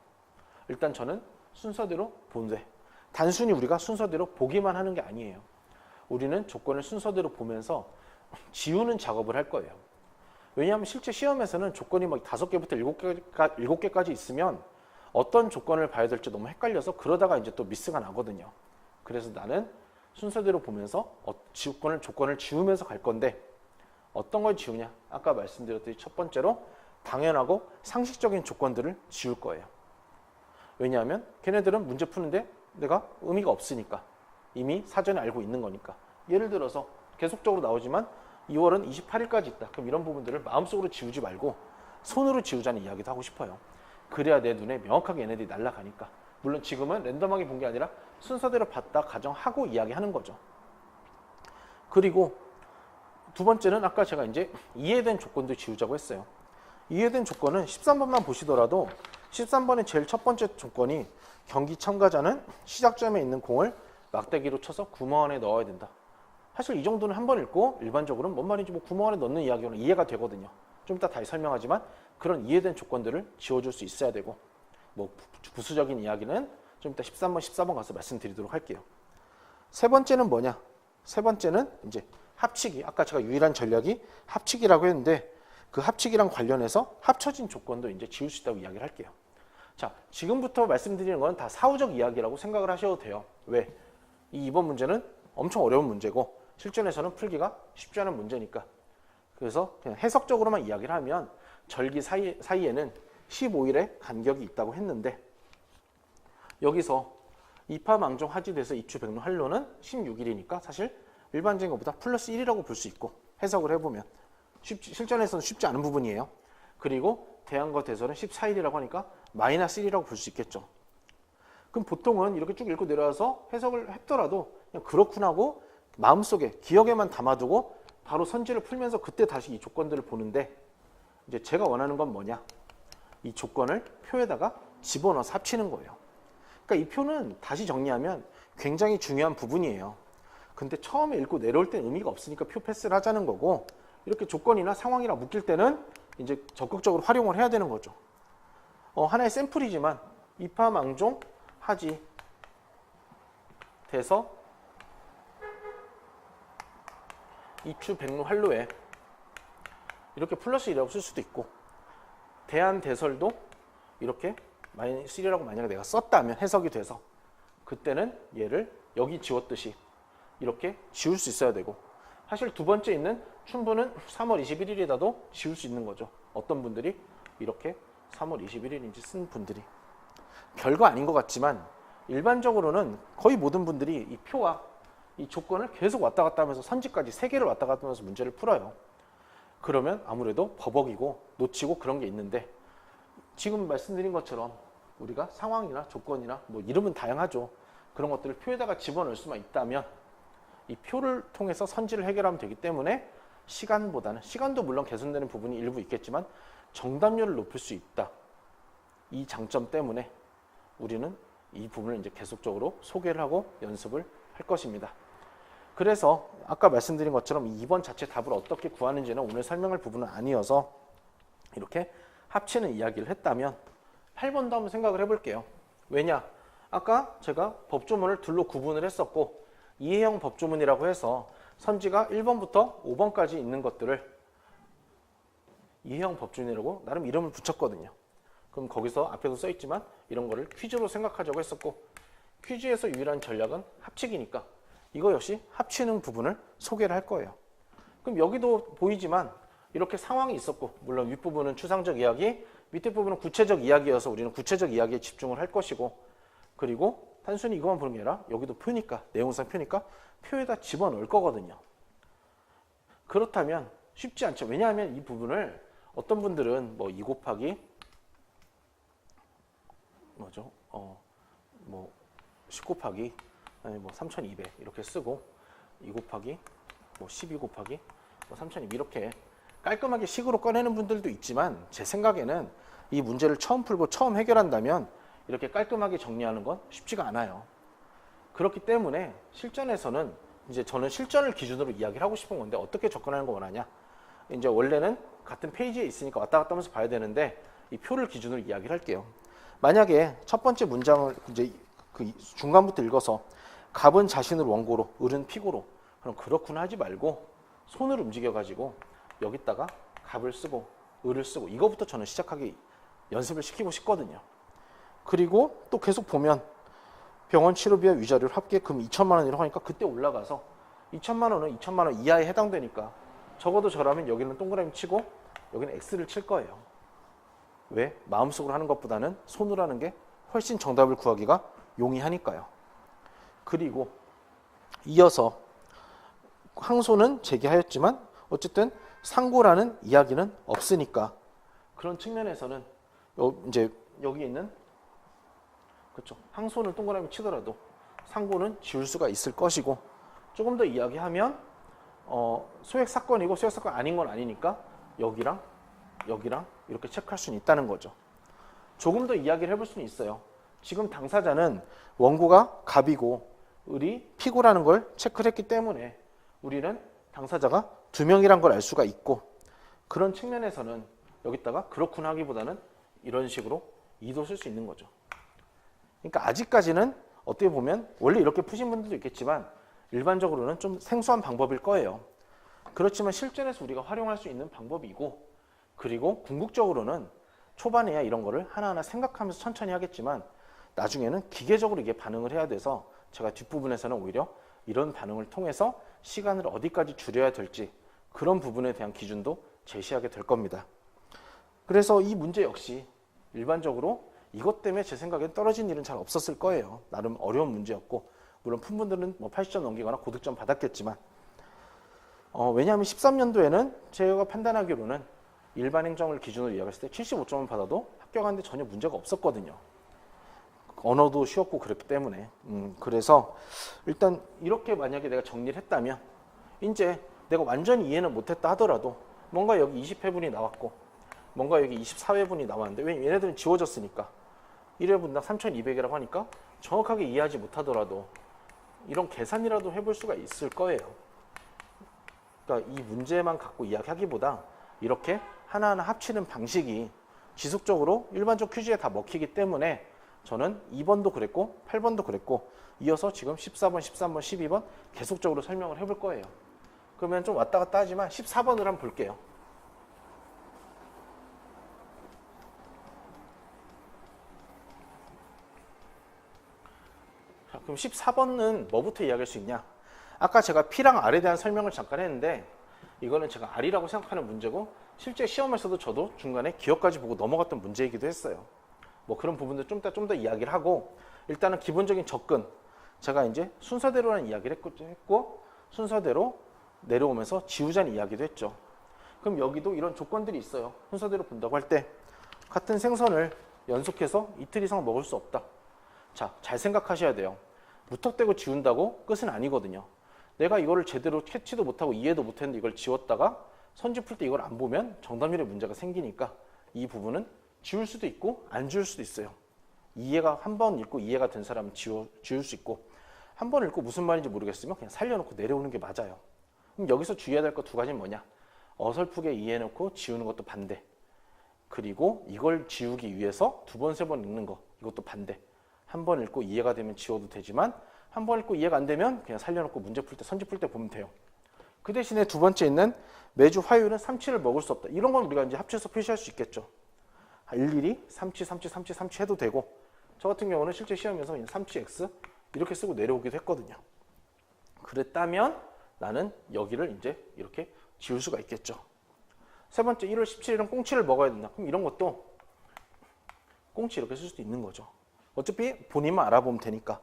일단 저는 순서대로 보는데 단순히 우리가 순서대로 보기만 하는 게 아니에요. 우리는 조건을 순서대로 보면서 지우는 작업을 할 거예요. 왜냐하면 실제 시험에서는 조건이 막 5개부터 7개까지 있으면 어떤 조건을 봐야 될지 너무 헷갈려서 그러다가 이제 또 미스가 나거든요. 그래서 나는 순서대로 보면서 조건을 지우면서 갈 건데 어떤 걸 지우냐? 아까 말씀드렸듯이 첫 번째로 당연하고 상식적인 조건들을 지울 거예요. 왜냐하면 걔네들은 문제 푸는데 내가 의미가 없으니까 이미 사전에 알고 있는 거니까. 예를 들어서 계속적으로 나오지만 2월은 28일까지 있다. 그럼 이런 부분들을 마음속으로 지우지 말고 손으로 지우자는 이야기도 하고 싶어요. 그래야 내 눈에 명확하게 얘네들이 날아가니까. 물론 지금은 랜덤하게 본 게 아니라 순서대로 봤다 가정하고 이야기하는 거죠. 그리고 두 번째는 아까 제가 이제 이해된 조건도 지우자고 했어요. 이해된 조건은 13번만 보시더라도 13번의 제일 첫 번째 조건이 경기 참가자는 시작점에 있는 공을 막대기로 쳐서 구멍 안에 넣어야 된다. 사실 이 정도는 한 번 읽고 일반적으로는 뭔 말인지 뭐 구멍 안에 넣는 이야기는 이해가 되거든요. 좀 이따 다시 설명하지만 그런 이해된 조건들을 지워줄 수 있어야 되고 뭐 부수적인 이야기는 좀 이따 13번, 14번 가서 말씀드리도록 할게요. 세 번째는 뭐냐? 세 번째는 이제 합치기. 아까 제가 유일한 전략이 합치기라고 했는데 그 합치기랑 관련해서 합쳐진 조건도 이제 지울 수 있다고 이야기를 할게요. 자, 지금부터 말씀드리는 건 다 사후적 이야기라고 생각을 하셔도 돼요. 왜? 이 이번 문제는 엄청 어려운 문제고 실전에서는 풀기가 쉽지 않은 문제니까. 그래서 그냥 해석적으로만 이야기를 하면 절기 사이에는 15일의 간격이 있다고 했는데 여기서 이파망종 하지돼서 입추백로 한로는 16일이니까 사실 일반적인 것보다 플러스 1이라고 볼 수 있고 해석을 해보면 실전에서는 쉽지 않은 부분이에요. 그리고 대한거 대설은 14일이라고 하니까 마이너스 1이라고 볼 수 있겠죠. 그럼 보통은 이렇게 쭉 읽고 내려와서 해석을 했더라도 그냥 그렇구나 하고 마음속에 기억에만 담아두고 바로 선지를 풀면서 그때 다시 이 조건들을 보는데 이제 제가 원하는 건 뭐냐? 이 조건을 표에다가 집어넣어서 합치는 거예요. 그러니까 이 표는 다시 정리하면 굉장히 중요한 부분이에요. 근데 처음에 읽고 내려올 땐 의미가 없으니까 표 패스를 하자는 거고 이렇게 조건이나 상황이랑 묶일 때는 이제 적극적으로 활용을 해야 되는 거죠. 하나의 샘플이지만 이파망종 하지 돼서 입추백로 한로에 이렇게 플러스 1이라고 쓸 수도 있고 대한대설도 이렇게 마이너스 1이라고 만약에 내가 썼다면 해석이 돼서 그때는 얘를 여기 지웠듯이 이렇게 지울 수 있어야 되고 사실 두 번째 있는 춘부는 3월 21일이라도 지울 수 있는 거죠. 어떤 분들이 이렇게 3월 21일인지 쓴 분들이 별거 아닌 것 같지만 일반적으로는 거의 모든 분들이 이 표와 이 조건을 계속 왔다 갔다 하면서 선지까지 3개를 왔다 갔다 하면서 문제를 풀어요. 그러면 아무래도 버벅이고 놓치고 그런 게 있는데 지금 말씀드린 것처럼 우리가 상황이나 조건이나 뭐 이름은 다양하죠. 그런 것들을 표에다가 집어넣을 수만 있다면 이 표를 통해서 선지를 해결하면 되기 때문에 시간도 물론 개선되는 부분이 일부 있겠지만 정답률을 높일 수 있다. 이 장점 때문에 우리는 이 부분을 이제 계속적으로 소개를 하고 연습을 할 것입니다. 그래서 아까 말씀드린 것처럼 2번 자체 답을 어떻게 구하는지는 오늘 설명할 부분은 아니어서 이렇게 합치는 이야기를 했다면 8번도 한번 생각을 해볼게요. 왜냐? 아까 제가 법조문을 둘로 구분을 했었고 이해형 법조문이라고 해서 선지가 1번부터 5번까지 있는 것들을 이해형 법조문이라고 나름 이름을 붙였거든요. 그럼 거기서 앞에도 써있지만 이런 거를 퀴즈로 생각하자고 했었고 퀴즈에서 유일한 전략은 합치기니까 이거 역시 합치는 부분을 소개를 할 거예요. 그럼 여기도 보이지만 이렇게 상황이 있었고 물론 윗부분은 추상적 이야기, 밑에 부분은 구체적 이야기여서 우리는 구체적 이야기에 집중을 할 것이고 그리고 단순히 이것만 보는 게 아니라 여기도 표니까 내용상 표니까 표에다 집어넣을 거거든요. 그렇다면 쉽지 않죠. 왜냐하면 이 부분을 어떤 분들은 뭐 2 곱하기 뭐죠? 10 곱하기 아니 뭐 3200 이렇게 쓰고 2 곱하기 뭐 12 곱하기 뭐 3200 이렇게 깔끔하게 식으로 꺼내는 분들도 있지만 제 생각에는 이 문제를 처음 풀고 처음 해결한다면 이렇게 깔끔하게 정리하는 건 쉽지가 않아요. 그렇기 때문에 실전에서는 이제 저는 실전을 기준으로 이야기를 하고 싶은 건데 어떻게 접근하는 거 원하냐? 이제 원래는 같은 페이지에 있으니까 왔다 갔다 하면서 봐야 되는데 이 표를 기준으로 이야기를 할게요. 만약에 첫 번째 문장을 이제 그 중간부터 읽어서 갑은 자신을 원고로, 을은 피고로. 그럼 그렇구나 하지 말고 손을 움직여가지고 여기다가 갑을 쓰고 을을 쓰고 이거부터 저는 시작하기 연습을 시키고 싶거든요. 그리고 또 계속 보면 병원 치료비와 위자료를 합계 금 2천만 원이라고 하니까 그때 올라가서 2천만 원은 2천만 원 이하에 해당되니까 적어도 저라면 여기는 동그라미 치고 여기는 X를 칠 거예요. 왜? 마음속으로 하는 것보다는 손으로 하는 게 훨씬 정답을 구하기가 용이하니까요. 그리고 이어서 항소는 제기하였지만 어쨌든 상고라는 이야기는 없으니까 그런 측면에서는 이제 여기 있는 그렇죠. 항소는 동그라미 치더라도 상고는 지울 수가 있을 것이고 조금 더 이야기하면 소액 사건이고 소액 사건 아닌 건 아니니까 여기랑 여기랑 이렇게 체크할 수는 있다는 거죠. 조금 더 이야기를 해볼 수는 있어요. 지금 당사자는 원고가 갑이고 을이 피고라는 걸 체크를 했기 때문에 우리는 당사자가 2명이란 걸 알 수가 있고 그런 측면에서는 여기다가 그렇구나 하기보다는 이런 식으로 이도 쓸 수 있는 거죠. 그러니까 아직까지는 어떻게 보면 원래 이렇게 푸신 분들도 있겠지만 일반적으로는 좀 생소한 방법일 거예요. 그렇지만 실전에서 우리가 활용할 수 있는 방법이고 그리고 궁극적으로는 초반에야 이런 거를 하나하나 생각하면서 천천히 하겠지만 나중에는 기계적으로 이게 반응을 해야 돼서 제가 뒷부분에서는 오히려 이런 반응을 통해서 시간을 어디까지 줄여야 될지 그런 부분에 대한 기준도 제시하게 될 겁니다. 그래서 이 문제 역시 일반적으로 이것 때문에 제 생각엔 떨어진 일은 잘 없었을 거예요. 나름 어려운 문제였고 물론 푼분들은 뭐 80점 넘기거나 고득점 받았겠지만 왜냐하면 13년도에는 제가 판단하기로는 일반 행정을 기준으로 이야기했을 때 75점을 받아도 합격하는데 전혀 문제가 없었거든요. 언어도 쉬웠고 그랬기 때문에 그래서 일단 이렇게 만약에 내가 정리를 했다면 이제 내가 완전히 이해는 못했다 하더라도 뭔가 여기 20회분이 나왔고 뭔가 여기 24회분이 나왔는데 왜 얘네들은 지워졌으니까 1회분당 3,200이라고 하니까 정확하게 이해하지 못하더라도 이런 계산이라도 해볼 수가 있을 거예요. 그러니까 이 문제만 갖고 이야기하기보다 이렇게 하나하나 합치는 방식이 지속적으로 일반적 퀴즈에 다 먹히기 때문에 저는 2번도 그랬고 8번도 그랬고 이어서 지금 14번, 13번, 12번 계속적으로 설명을 해볼 거예요. 그러면 좀 왔다 갔다 하지만 14번을 한번 볼게요. 자, 그럼 14번은 뭐부터 이야기할 수 있냐? 아까 제가 P랑 R에 대한 설명을 잠깐 했는데 이거는 제가 R이라고 생각하는 문제고 실제 시험에서도 저도 중간에 기억까지 보고 넘어갔던 문제이기도 했어요. 뭐 그런 부분들 좀 더 이야기를 하고 일단은 기본적인 접근 제가 이제 순서대로라는 이야기를 했고 순서대로 내려오면서 지우자는 이야기도 했죠. 그럼 여기도 이런 조건들이 있어요. 순서대로 본다고 할 때 같은 생선을 연속해서 이틀 이상 먹을 수 없다. 자, 잘 생각하셔야 돼요. 무턱대고 지운다고 끝은 아니거든요. 내가 이거를 제대로 캐치도 못하고 이해도 못했는데 이걸 지웠다가 선지 풀 때 이걸 안 보면 정답률에 문제가 생기니까 이 부분은 지울 수도 있고 안 지울 수도 있어요. 이해가 한 번 읽고 이해가 된 사람은 지울 수 있고 한 번 읽고 무슨 말인지 모르겠으면 그냥 살려놓고 내려오는 게 맞아요. 그럼 여기서 주의해야 될 거 두 가지는 뭐냐? 어설프게 이해해놓고 지우는 것도 반대. 그리고 이걸 지우기 위해서 두 번, 세 번 읽는 거 이것도 반대. 한 번 읽고 이해가 되면 지워도 되지만 한 번 읽고 이해가 안 되면 그냥 살려놓고 문제 풀 때, 선지 풀 때 보면 돼요. 그 대신에 두 번째 있는 매주 화요일은 삼치를 먹을 수 없다. 이런 건 우리가 이제 합쳐서 표시할 수 있겠죠. 일일이 삼치 해도 되고 저 같은 경우는 실제 시험에서 그냥 삼치 X 이렇게 쓰고 내려오기도 했거든요. 그랬다면 나는 여기를 이제 이렇게 지울 수가 있겠죠. 세 번째 1월 17일은 꽁치를 먹어야 된다. 그럼 이런 것도 꽁치 이렇게 쓸 수도 있는 거죠. 어차피 본인만 알아보면 되니까.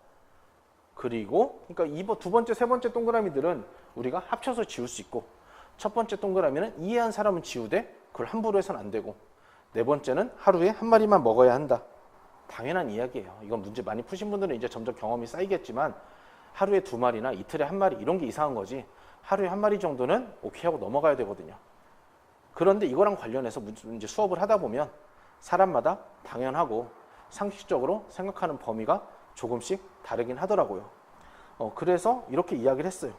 그리고 그러니까 두 번째, 세 번째 동그라미들은 우리가 합쳐서 지울 수 있고 첫 번째 동그라미는 이해한 사람은 지우되 그걸 함부로 해서는 안 되고 네 번째는 하루에 한 마리만 먹어야 한다. 당연한 이야기예요. 이건 문제 많이 푸신 분들은 이제 점점 경험이 쌓이겠지만 하루에 두 마리나 이틀에 한 마리 이런 게 이상한 거지 하루에 한 마리 정도는 오케이 하고 넘어가야 되거든요. 그런데 이거랑 관련해서 이제 수업을 하다 보면 사람마다 당연하고 상식적으로 생각하는 범위가 조금씩 다르긴 하더라고요. 그래서 이렇게 이야기를 했어요.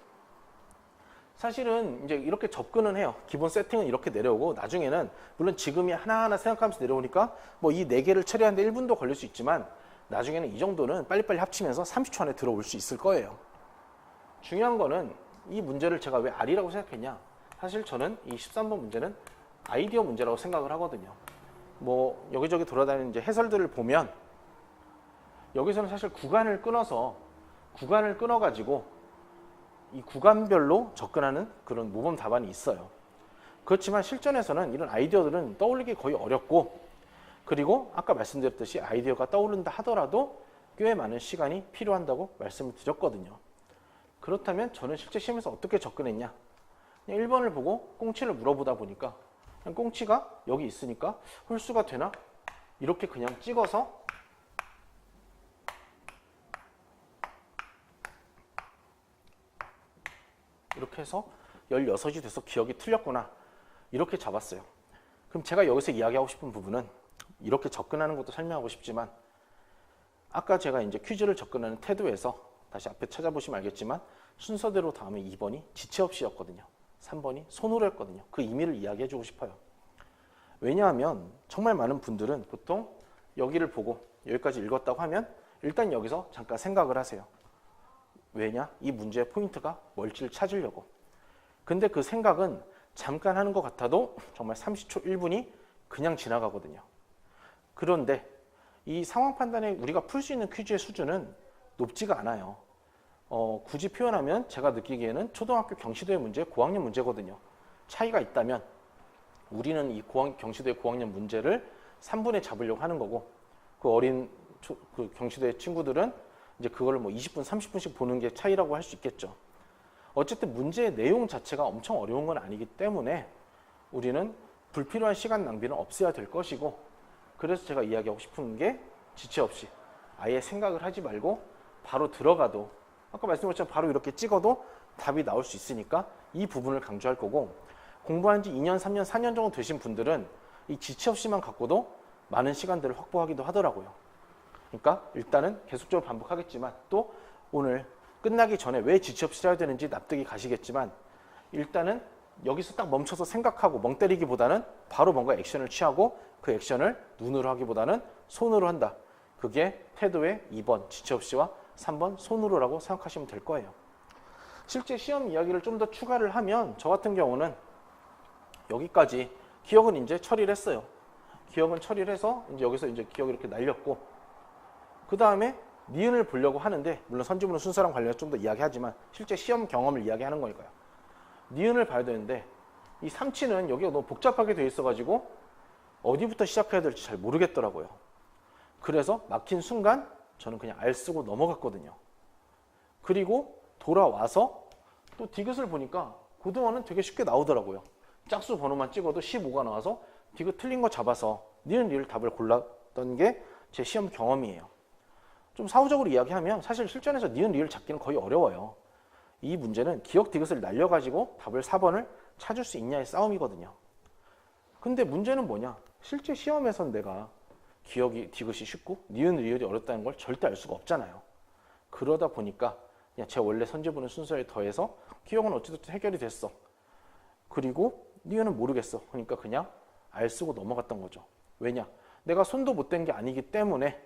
사실은 이제 이렇게 접근은 해요. 기본 세팅은 이렇게 내려오고 나중에는 물론 지금이 하나하나 생각하면서 내려오니까 뭐 이 네 개를 처리하는데 1분도 걸릴 수 있지만 나중에는 이 정도는 빨리빨리 합치면서 30초 안에 들어올 수 있을 거예요. 중요한 거는 이 문제를 제가 왜 R이라고 생각했냐? 사실 저는 이 13번 문제는 아이디어 문제라고 생각을 하거든요. 뭐 여기저기 돌아다니는 이제 해설들을 보면 여기서는 사실 구간을 끊어가지고 이 구간별로 접근하는 그런 모범 답안이 있어요. 그렇지만 실전에서는 이런 아이디어들은 떠올리기 거의 어렵고 그리고 아까 말씀드렸듯이 아이디어가 떠오른다 하더라도 꽤 많은 시간이 필요한다고 말씀을 드렸거든요. 그렇다면 저는 실제 시험에서 어떻게 접근했냐? 그냥 1번을 보고 꽁치를 물어보다 보니까 그냥 꽁치가 여기 있으니까 홀수가 되나? 이렇게 그냥 찍어서 이렇게 해서 16이 돼서 기억이 틀렸구나. 이렇게 잡았어요. 그럼 제가 여기서 이야기하고 싶은 부분은 이렇게 접근하는 것도 설명하고 싶지만 아까 제가 이제 퀴즈를 접근하는 태도에서 다시 앞에 찾아보시면 알겠지만 순서대로 다음에 2번이 지체 없이였거든요. 3번이 손으로 했거든요. 그 의미를 이야기해주고 싶어요. 왜냐하면 정말 많은 분들은 보통 여기를 보고 여기까지 읽었다고 하면 일단 여기서 잠깐 생각을 하세요. 왜냐? 이 문제의 포인트가 뭘지를 찾으려고. 근데 그 생각은 잠깐 하는 것 같아도 정말 30초, 1분이 그냥 지나가거든요. 그런데 이 상황 판단에 우리가 풀 수 있는 퀴즈의 수준은 높지가 않아요. 굳이 표현하면 제가 느끼기에는 초등학교 경시도의 문제, 고학년 문제거든요. 차이가 있다면 우리는 이 경시도의 고학년 문제를 3분에 잡으려고 하는 거고, 그 어린 그 경시도의 친구들은 이제 그걸 뭐 20분, 30분씩 보는 게 차이라고 할 수 있겠죠. 어쨌든 문제의 내용 자체가 엄청 어려운 건 아니기 때문에 우리는 불필요한 시간 낭비는 없어야 될 것이고, 그래서 제가 이야기하고 싶은 게 지체 없이 아예 생각을 하지 말고 바로 들어가도, 아까 말씀드린 것처럼 바로 이렇게 찍어도 답이 나올 수 있으니까 이 부분을 강조할 거고, 공부한 지 2년, 3년, 4년 정도 되신 분들은 이 지체 없이만 갖고도 많은 시간들을 확보하기도 하더라고요. 그러니까 일단은 계속적으로 반복하겠지만, 또 오늘 끝나기 전에 왜 지체 없이 해야 되는지 납득이 가시겠지만, 일단은 여기서 딱 멈춰서 생각하고 멍 때리기보다는 바로 뭔가 액션을 취하고, 그 액션을 눈으로 하기보다는 손으로 한다. 그게 태도의 2번 지체 없이와 3번 손으로라고 생각하시면 될 거예요. 실제 시험 이야기를 좀 더 추가를 하면, 저 같은 경우는 여기까지 기억은 이제 처리를 했어요. 기억은 처리를 해서 이제 여기서 이제 기억이 이렇게 날렸고, 그 다음에 니은을 보려고 하는데, 물론 선지문은 순서랑 관련해서 좀 더 이야기하지만 실제 시험 경험을 이야기하는 거니까요. 니은을 봐야 되는데 이 삼치는 여기가 너무 복잡하게 되어 있어가지고 어디부터 시작해야 될지 잘 모르겠더라고요. 그래서 막힌 순간 저는 그냥 알 쓰고 넘어갔거든요. 그리고 돌아와서 또 디귿을 보니까 고등어는 되게 쉽게 나오더라고요. 짝수 번호만 찍어도 15가 나와서 디귿 틀린 거 잡아서 니은 리을 답을 골랐던 게 제 시험 경험이에요. 좀 사후적으로 이야기하면 사실 실전에서 니은 리을 잡기는 거의 어려워요. 이 문제는 기억 디귿을 날려가지고 답을 4번을 찾을 수 있냐의 싸움이거든요. 근데 문제는 뭐냐? 실제 시험에선 내가 기억이 디귿이 쉽고 니은 리을이 어렵다는 걸 절대 알 수가 없잖아요. 그러다 보니까 그냥 제 원래 선지부는 순서에 더해서 기억은 어찌됐든 해결이 됐어. 그리고 니은은 모르겠어. 그러니까 그냥 알 쓰고 넘어갔던 거죠. 왜냐? 내가 손도 못 댄 게 아니기 때문에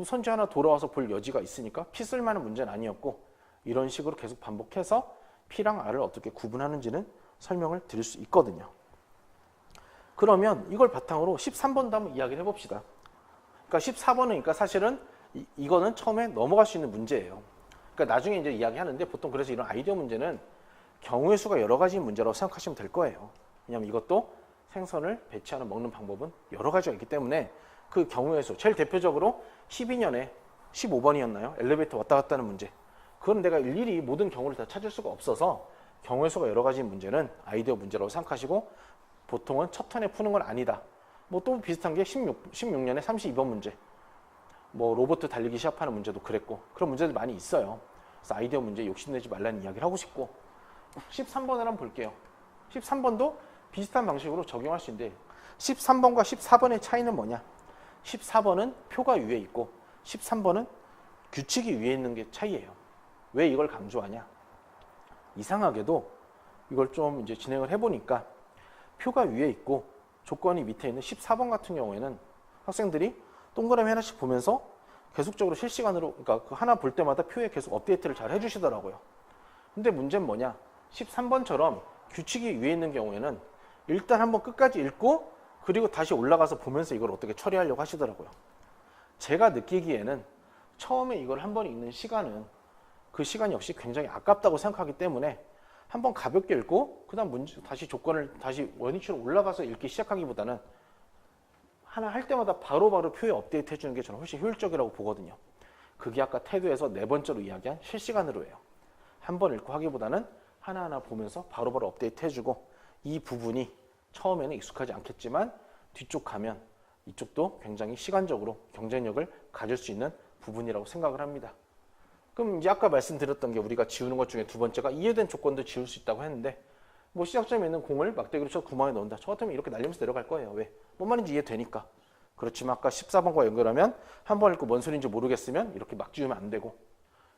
선지 하나 돌아와서 볼 여지가 있으니까 피 쓸만한 문제는 아니었고, 이런 식으로 계속 반복해서 P랑 R을 어떻게 구분하는지는 설명을 드릴 수 있거든요. 그러면 이걸 바탕으로 13번도 한번 이야기를 해봅시다. 그러니까 14번은 그러니까 사실은 이거는 처음에 넘어갈 수 있는 문제예요. 그러니까 나중에 이제 이야기하는데, 보통 그래서 이런 아이디어 문제는 경우의 수가 여러 가지 문제라고 생각하시면 될 거예요. 왜냐하면 이것도 생선을 배치하는 먹는 방법은 여러 가지가 있기 때문에 그 경우의 수, 제일 대표적으로 12년에 15번이었나요? 엘리베이터 왔다 갔다 하는 문제. 그건 내가 일일이 모든 경우를 다 찾을 수가 없어서 경우의 수가 여러 가지인 문제는 아이디어 문제라고 생각하시고, 보통은 첫 턴에 푸는 건 아니다. 뭐 또 비슷한 게 16년에 32번 문제. 뭐 로봇 달리기 시합하는 문제도 그랬고, 그런 문제들 많이 있어요. 그래서 아이디어 문제 욕심내지 말라는 이야기를 하고 싶고, 13번을 한번 볼게요. 13번도 비슷한 방식으로 적용할 수 있는데, 13번과 14번의 차이는 뭐냐? 14번은 표가 위에 있고 13번은 규칙이 위에 있는 게 차이예요. 왜 이걸 강조하냐? 이상하게도 이걸 좀 이제 진행을 해보니까 표가 위에 있고 조건이 밑에 있는 14번 같은 경우에는 학생들이 동그라미 하나씩 보면서 계속적으로 실시간으로, 그러니까 그 하나 볼 때마다 표에 계속 업데이트를 잘 해주시더라고요. 근데 문제는 뭐냐? 13번처럼 규칙이 위에 있는 경우에는 일단 한번 끝까지 읽고 그리고 다시 올라가서 보면서 이걸 어떻게 처리하려고 하시더라고요. 제가 느끼기에는 처음에 이걸 한번 읽는 시간은 그 시간 역시 굉장히 아깝다고 생각하기 때문에 한번 가볍게 읽고 그다음 문제 다시 조건을 다시 원위치로 올라가서 읽기 시작하기보다는 하나 할 때마다 바로바로 표에 업데이트 해주는 게 저는 훨씬 효율적이라고 보거든요. 그게 아까 태도에서 네 번째로 이야기한 실시간으로 해요. 한 번 읽고 하기보다는 하나하나 보면서 바로바로 업데이트 해주고, 이 부분이 처음에는 익숙하지 않겠지만 뒤쪽 가면 이쪽도 굉장히 시간적으로 경쟁력을 가질 수 있는 부분이라고 생각을 합니다. 그럼 이제 아까 말씀드렸던 게 우리가 지우는 것 중에 두 번째가 이해된 조건도 지울 수 있다고 했는데, 뭐 시작점에 있는 공을 막대기로 쳐 구멍에 넣는다. 저 같으면 이렇게 날리면서 내려갈 거예요. 왜? 뭔 말인지 이해되니까. 그렇지만 아까 14번과 연결하면 한 번 읽고 뭔 소리인지 모르겠으면 이렇게 막 지우면 안 되고,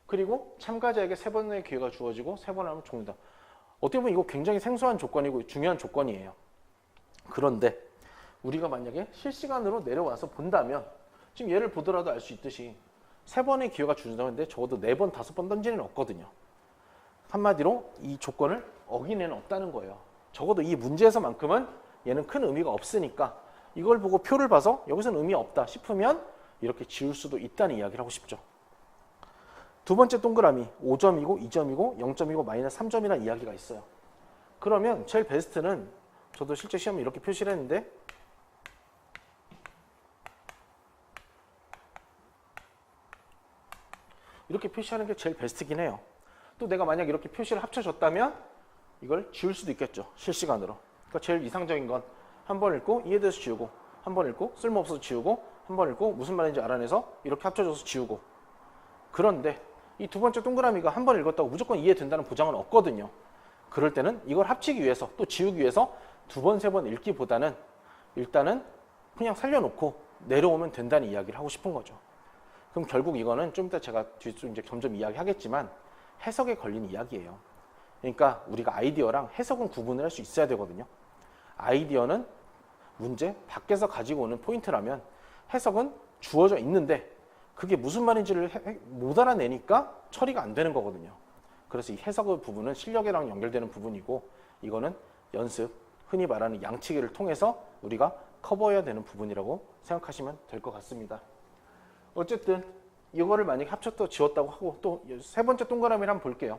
그리고 참가자에게 3번의 기회가 주어지고 3번 하면 종료다. 어떻게 보면 이거 굉장히 생소한 조건이고 중요한 조건이에요. 그런데 우리가 만약에 실시간으로 내려와서 본다면, 지금 얘를 보더라도 알 수 있듯이 3번의 기회가 주어진다고 했는데 적어도 4번, 5번 던지는 없거든요. 한마디로 이 조건을 어긴 애는 없다는 거예요. 적어도 이 문제에서만큼은 얘는 큰 의미가 없으니까 이걸 보고 표를 봐서 여기서는 의미 없다 싶으면 이렇게 지울 수도 있다는 이야기를 하고 싶죠. 두 번째 동그라미 5점이고 2점이고 0점이고 마이너스 3점이라는 이야기가 있어요. 그러면 제일 베스트는 저도 실제 시험에 이렇게 표시를 했는데 이렇게 표시하는 게 제일 베스트긴 해요. 또 내가 만약 이렇게 표시를 합쳐줬다면 이걸 지울 수도 있겠죠. 실시간으로. 그러니까 제일 이상적인 건 한 번 읽고 이해돼서 지우고 한 번 읽고 쓸모없어서 지우고 한 번 읽고 무슨 말인지 알아내서 이렇게 합쳐줘서 지우고. 그런데 이 두 번째 동그라미가 한 번 읽었다고 무조건 이해된다는 보장은 없거든요. 그럴 때는 이걸 합치기 위해서 또 지우기 위해서 두 번, 세 번 읽기보다는 일단은 그냥 살려놓고 내려오면 된다는 이야기를 하고 싶은 거죠. 그럼 결국 이거는 좀 이따 제가 뒤쪽 이제 점점 이야기하겠지만 해석에 걸린 이야기예요. 그러니까 우리가 아이디어랑 해석은 구분을 할 수 있어야 되거든요. 아이디어는 문제 밖에서 가지고 오는 포인트라면 해석은 주어져 있는데 그게 무슨 말인지를 못 알아내니까 처리가 안 되는 거거든요. 그래서 이 해석의 부분은 실력이랑 연결되는 부분이고 이거는 연습, 흔히 말하는 양치기를 통해서 우리가 커버해야 되는 부분이라고 생각하시면 될 것 같습니다. 어쨌든 이거를 만약에 합쳤다 지웠다고 하고 또 세 번째 동그라미를 한번 볼게요.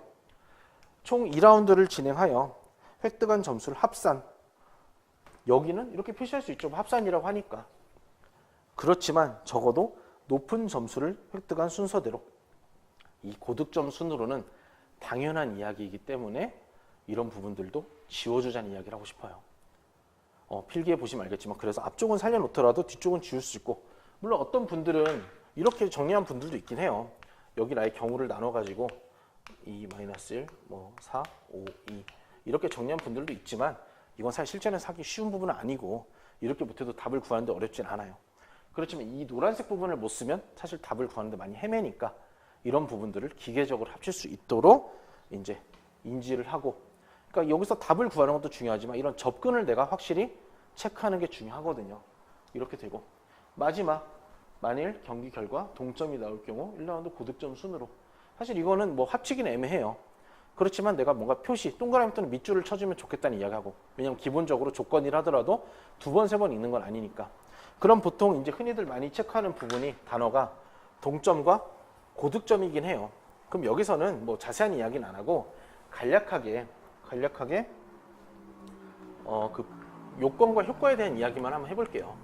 총 2라운드를 진행하여 획득한 점수를 합산. 여기는 이렇게 표시할 수 있죠. 합산이라고 하니까. 그렇지만 적어도 높은 점수를 획득한 순서대로 이 고득점 순으로는 당연한 이야기이기 때문에 이런 부분들도 지워주자는 이야기를 하고 싶어요. 필기해 보시면 알겠지만 그래서 앞쪽은 살려놓더라도 뒤쪽은 지울 수 있고 물론 어떤 분들은 이렇게 정리한 분들도 있긴 해요. 여기 나의 경우를 나눠가지고 2, -1, 4, 5, 2 이렇게 정리한 분들도 있지만 이건 사실 실전에서 하기 쉬운 부분은 아니고 이렇게 못해도 답을 구하는데 어렵진 않아요. 그렇지만 이 노란색 부분을 못 쓰면 사실 답을 구하는데 많이 헤매니까 이런 부분들을 기계적으로 합칠 수 있도록 이제 인지를 하고 그러니까 여기서 답을 구하는 것도 중요하지만 이런 접근을 내가 확실히 체크하는 게 중요하거든요. 이렇게 되고 마지막 만일 경기 결과 동점이 나올 경우 1라운드 고득점 순으로 사실 이거는 뭐 합치기는 애매해요. 그렇지만 내가 뭔가 표시, 동그라미 또는 밑줄을 쳐주면 좋겠다는 이야기하고 왜냐면 기본적으로 조건이라 하더라도 두 번, 세 번 읽는 건 아니니까 그럼 보통 이제 흔히들 많이 체크하는 부분이 단어가 동점과 고득점이긴 해요. 그럼 여기서는 뭐 자세한 이야기는 안 하고 간략하게 그 요건과 효과에 대한 이야기만 한번 해볼게요.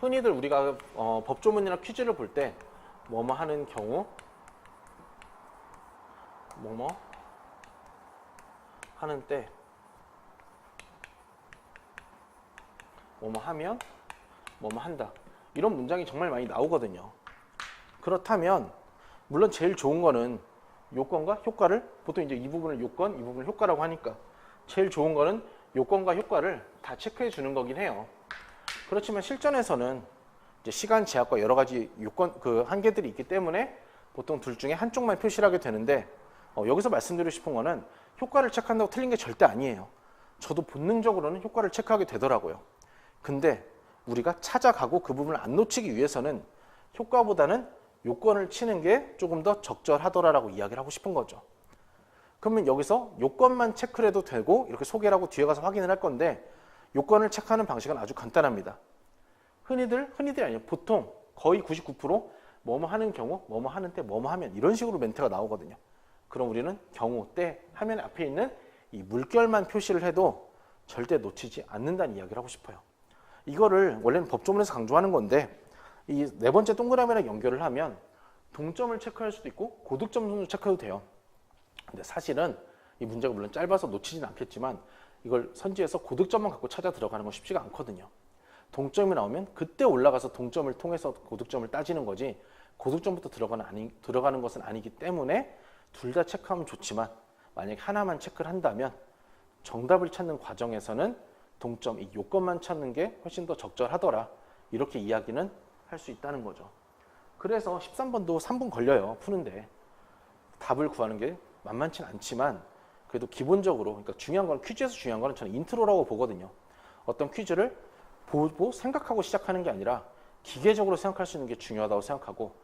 흔히들 우리가 법조문이나 퀴즈를 볼 때 뭐뭐 하는 경우 뭐뭐 하는 때 뭐뭐 하면 뭐뭐 한다 이런 문장이 정말 많이 나오거든요. 그렇다면 물론 제일 좋은 거는 요건과 효과를 보통 이제 이 부분을 요건, 이 부분을 효과라고 하니까 제일 좋은 거는 요건과 효과를 다 체크해 주는 거긴 해요. 그렇지만 실전에서는 이제 시간 제약과 여러 가지 요건 그 한계들이 있기 때문에 보통 둘 중에 한쪽만 표시를 하게 되는데 여기서 말씀드리고 싶은 거는 효과를 체크한다고 틀린 게 절대 아니에요. 저도 본능적으로는 효과를 체크하게 되더라고요. 근데 우리가 찾아가고 그 부분을 안 놓치기 위해서는 효과보다는 요건을 치는 게 조금 더 적절하더라라고 이야기를 하고 싶은 거죠. 그러면 여기서 요건만 체크를 해도 되고 이렇게 소개를 하고 뒤에 가서 확인을 할 건데 요건을 체크하는 방식은 아주 간단합니다. 흔히들이 아니에요. 보통 거의 99% 뭐뭐 하는 경우, 뭐뭐 하는 때, 뭐뭐 하면 이런 식으로 멘트가 나오거든요. 그럼 우리는 경우, 때, 화면 앞에 있는 이 물결만 표시를 해도 절대 놓치지 않는다는 이야기를 하고 싶어요. 이거를 원래는 법조문에서 강조하는 건데 이 네 번째 동그라미랑 연결을 하면 동점을 체크할 수도 있고 고득점 순을 체크해도 돼요. 근데 사실은 이 문제가 물론 짧아서 놓치진 않겠지만 이걸 선지해서 고득점만 갖고 찾아 들어가는 건 쉽지가 않거든요. 동점이 나오면 그때 올라가서 동점을 통해서 고득점을 따지는 거지 고득점부터 들어가는 것은 아니기 때문에 둘 다 체크하면 좋지만 만약에 하나만 체크를 한다면 정답을 찾는 과정에서는 동점, 이 요건만 찾는 게 훨씬 더 적절하더라. 이렇게 이야기는 할 수 있다는 거죠. 그래서 13번도 3분 걸려요. 푸는데. 답을 구하는 게 만만치 않지만 그래도 기본적으로 그러니까 중요한 건 퀴즈에서 중요한 거는 저는 인트로라고 보거든요. 어떤 퀴즈를 보고 생각하고 시작하는 게 아니라 기계적으로 생각할 수 있는 게 중요하다고 생각하고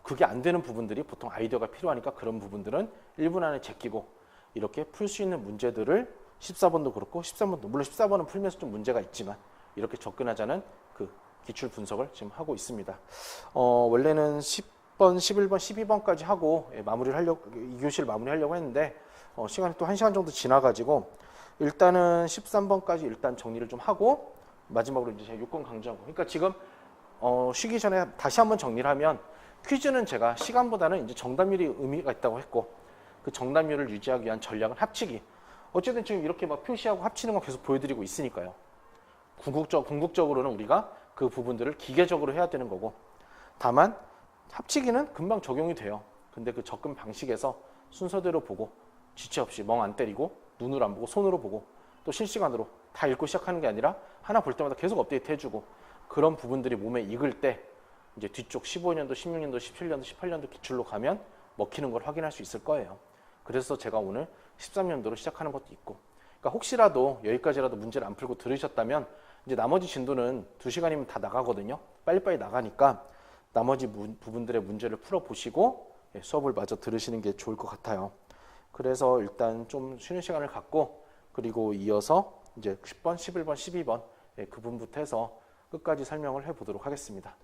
그게 안 되는 부분들이 보통 아이디어가 필요하니까 그런 부분들은 1분 안에 제끼고 이렇게 풀 수 있는 문제들을 14번도 그렇고 13번도 물론 14번은 풀면서 좀 문제가 있지만 이렇게 접근하자는 그 기출 분석을 지금 하고 있습니다. 원래는 10번, 11번, 12번까지 하고 마무리를 하려고 2교시를 마무리하려고 했는데 시간이 또 1시간 정도 지나가지고 일단은 13번까지 일단 정리를 좀 하고 마지막으로 이제 제가 6권 강조하고 그러니까 지금 쉬기 전에 다시 한번 정리를 하면 퀴즈는 제가 시간보다는 이제 정답률이 의미가 있다고 했고 그 정답률을 유지하기 위한 전략은 합치기. 어쨌든 지금 이렇게 막 표시하고 합치는 거 계속 보여드리고 있으니까요. 궁극적으로는 우리가 그 부분들을 기계적으로 해야 되는 거고 다만 합치기는 금방 적용이 돼요. 근데 그 접근 방식에서 순서대로 보고 지체 없이 멍 안 때리고 눈으로 안 보고 손으로 보고 또 실시간으로 다 읽고 시작하는 게 아니라 하나 볼 때마다 계속 업데이트 해주고 그런 부분들이 몸에 익을 때 이제 뒤쪽 15년도, 16년도, 17년도, 18년도 기출로 가면 먹히는 걸 확인할 수 있을 거예요. 그래서 제가 오늘 13년도로 시작하는 것도 있고 그러니까 혹시라도 여기까지라도 문제를 안 풀고 들으셨다면 이제 나머지 진도는 2시간이면 다 나가거든요. 빨리빨리 나가니까 나머지 부분들의 문제를 풀어보시고 수업을 마저 들으시는 게 좋을 것 같아요. 그래서 일단 좀 쉬는 시간을 갖고 그리고 이어서 이제 10번, 11번, 12번 그 부분부터 해서 끝까지 설명을 해보도록 하겠습니다.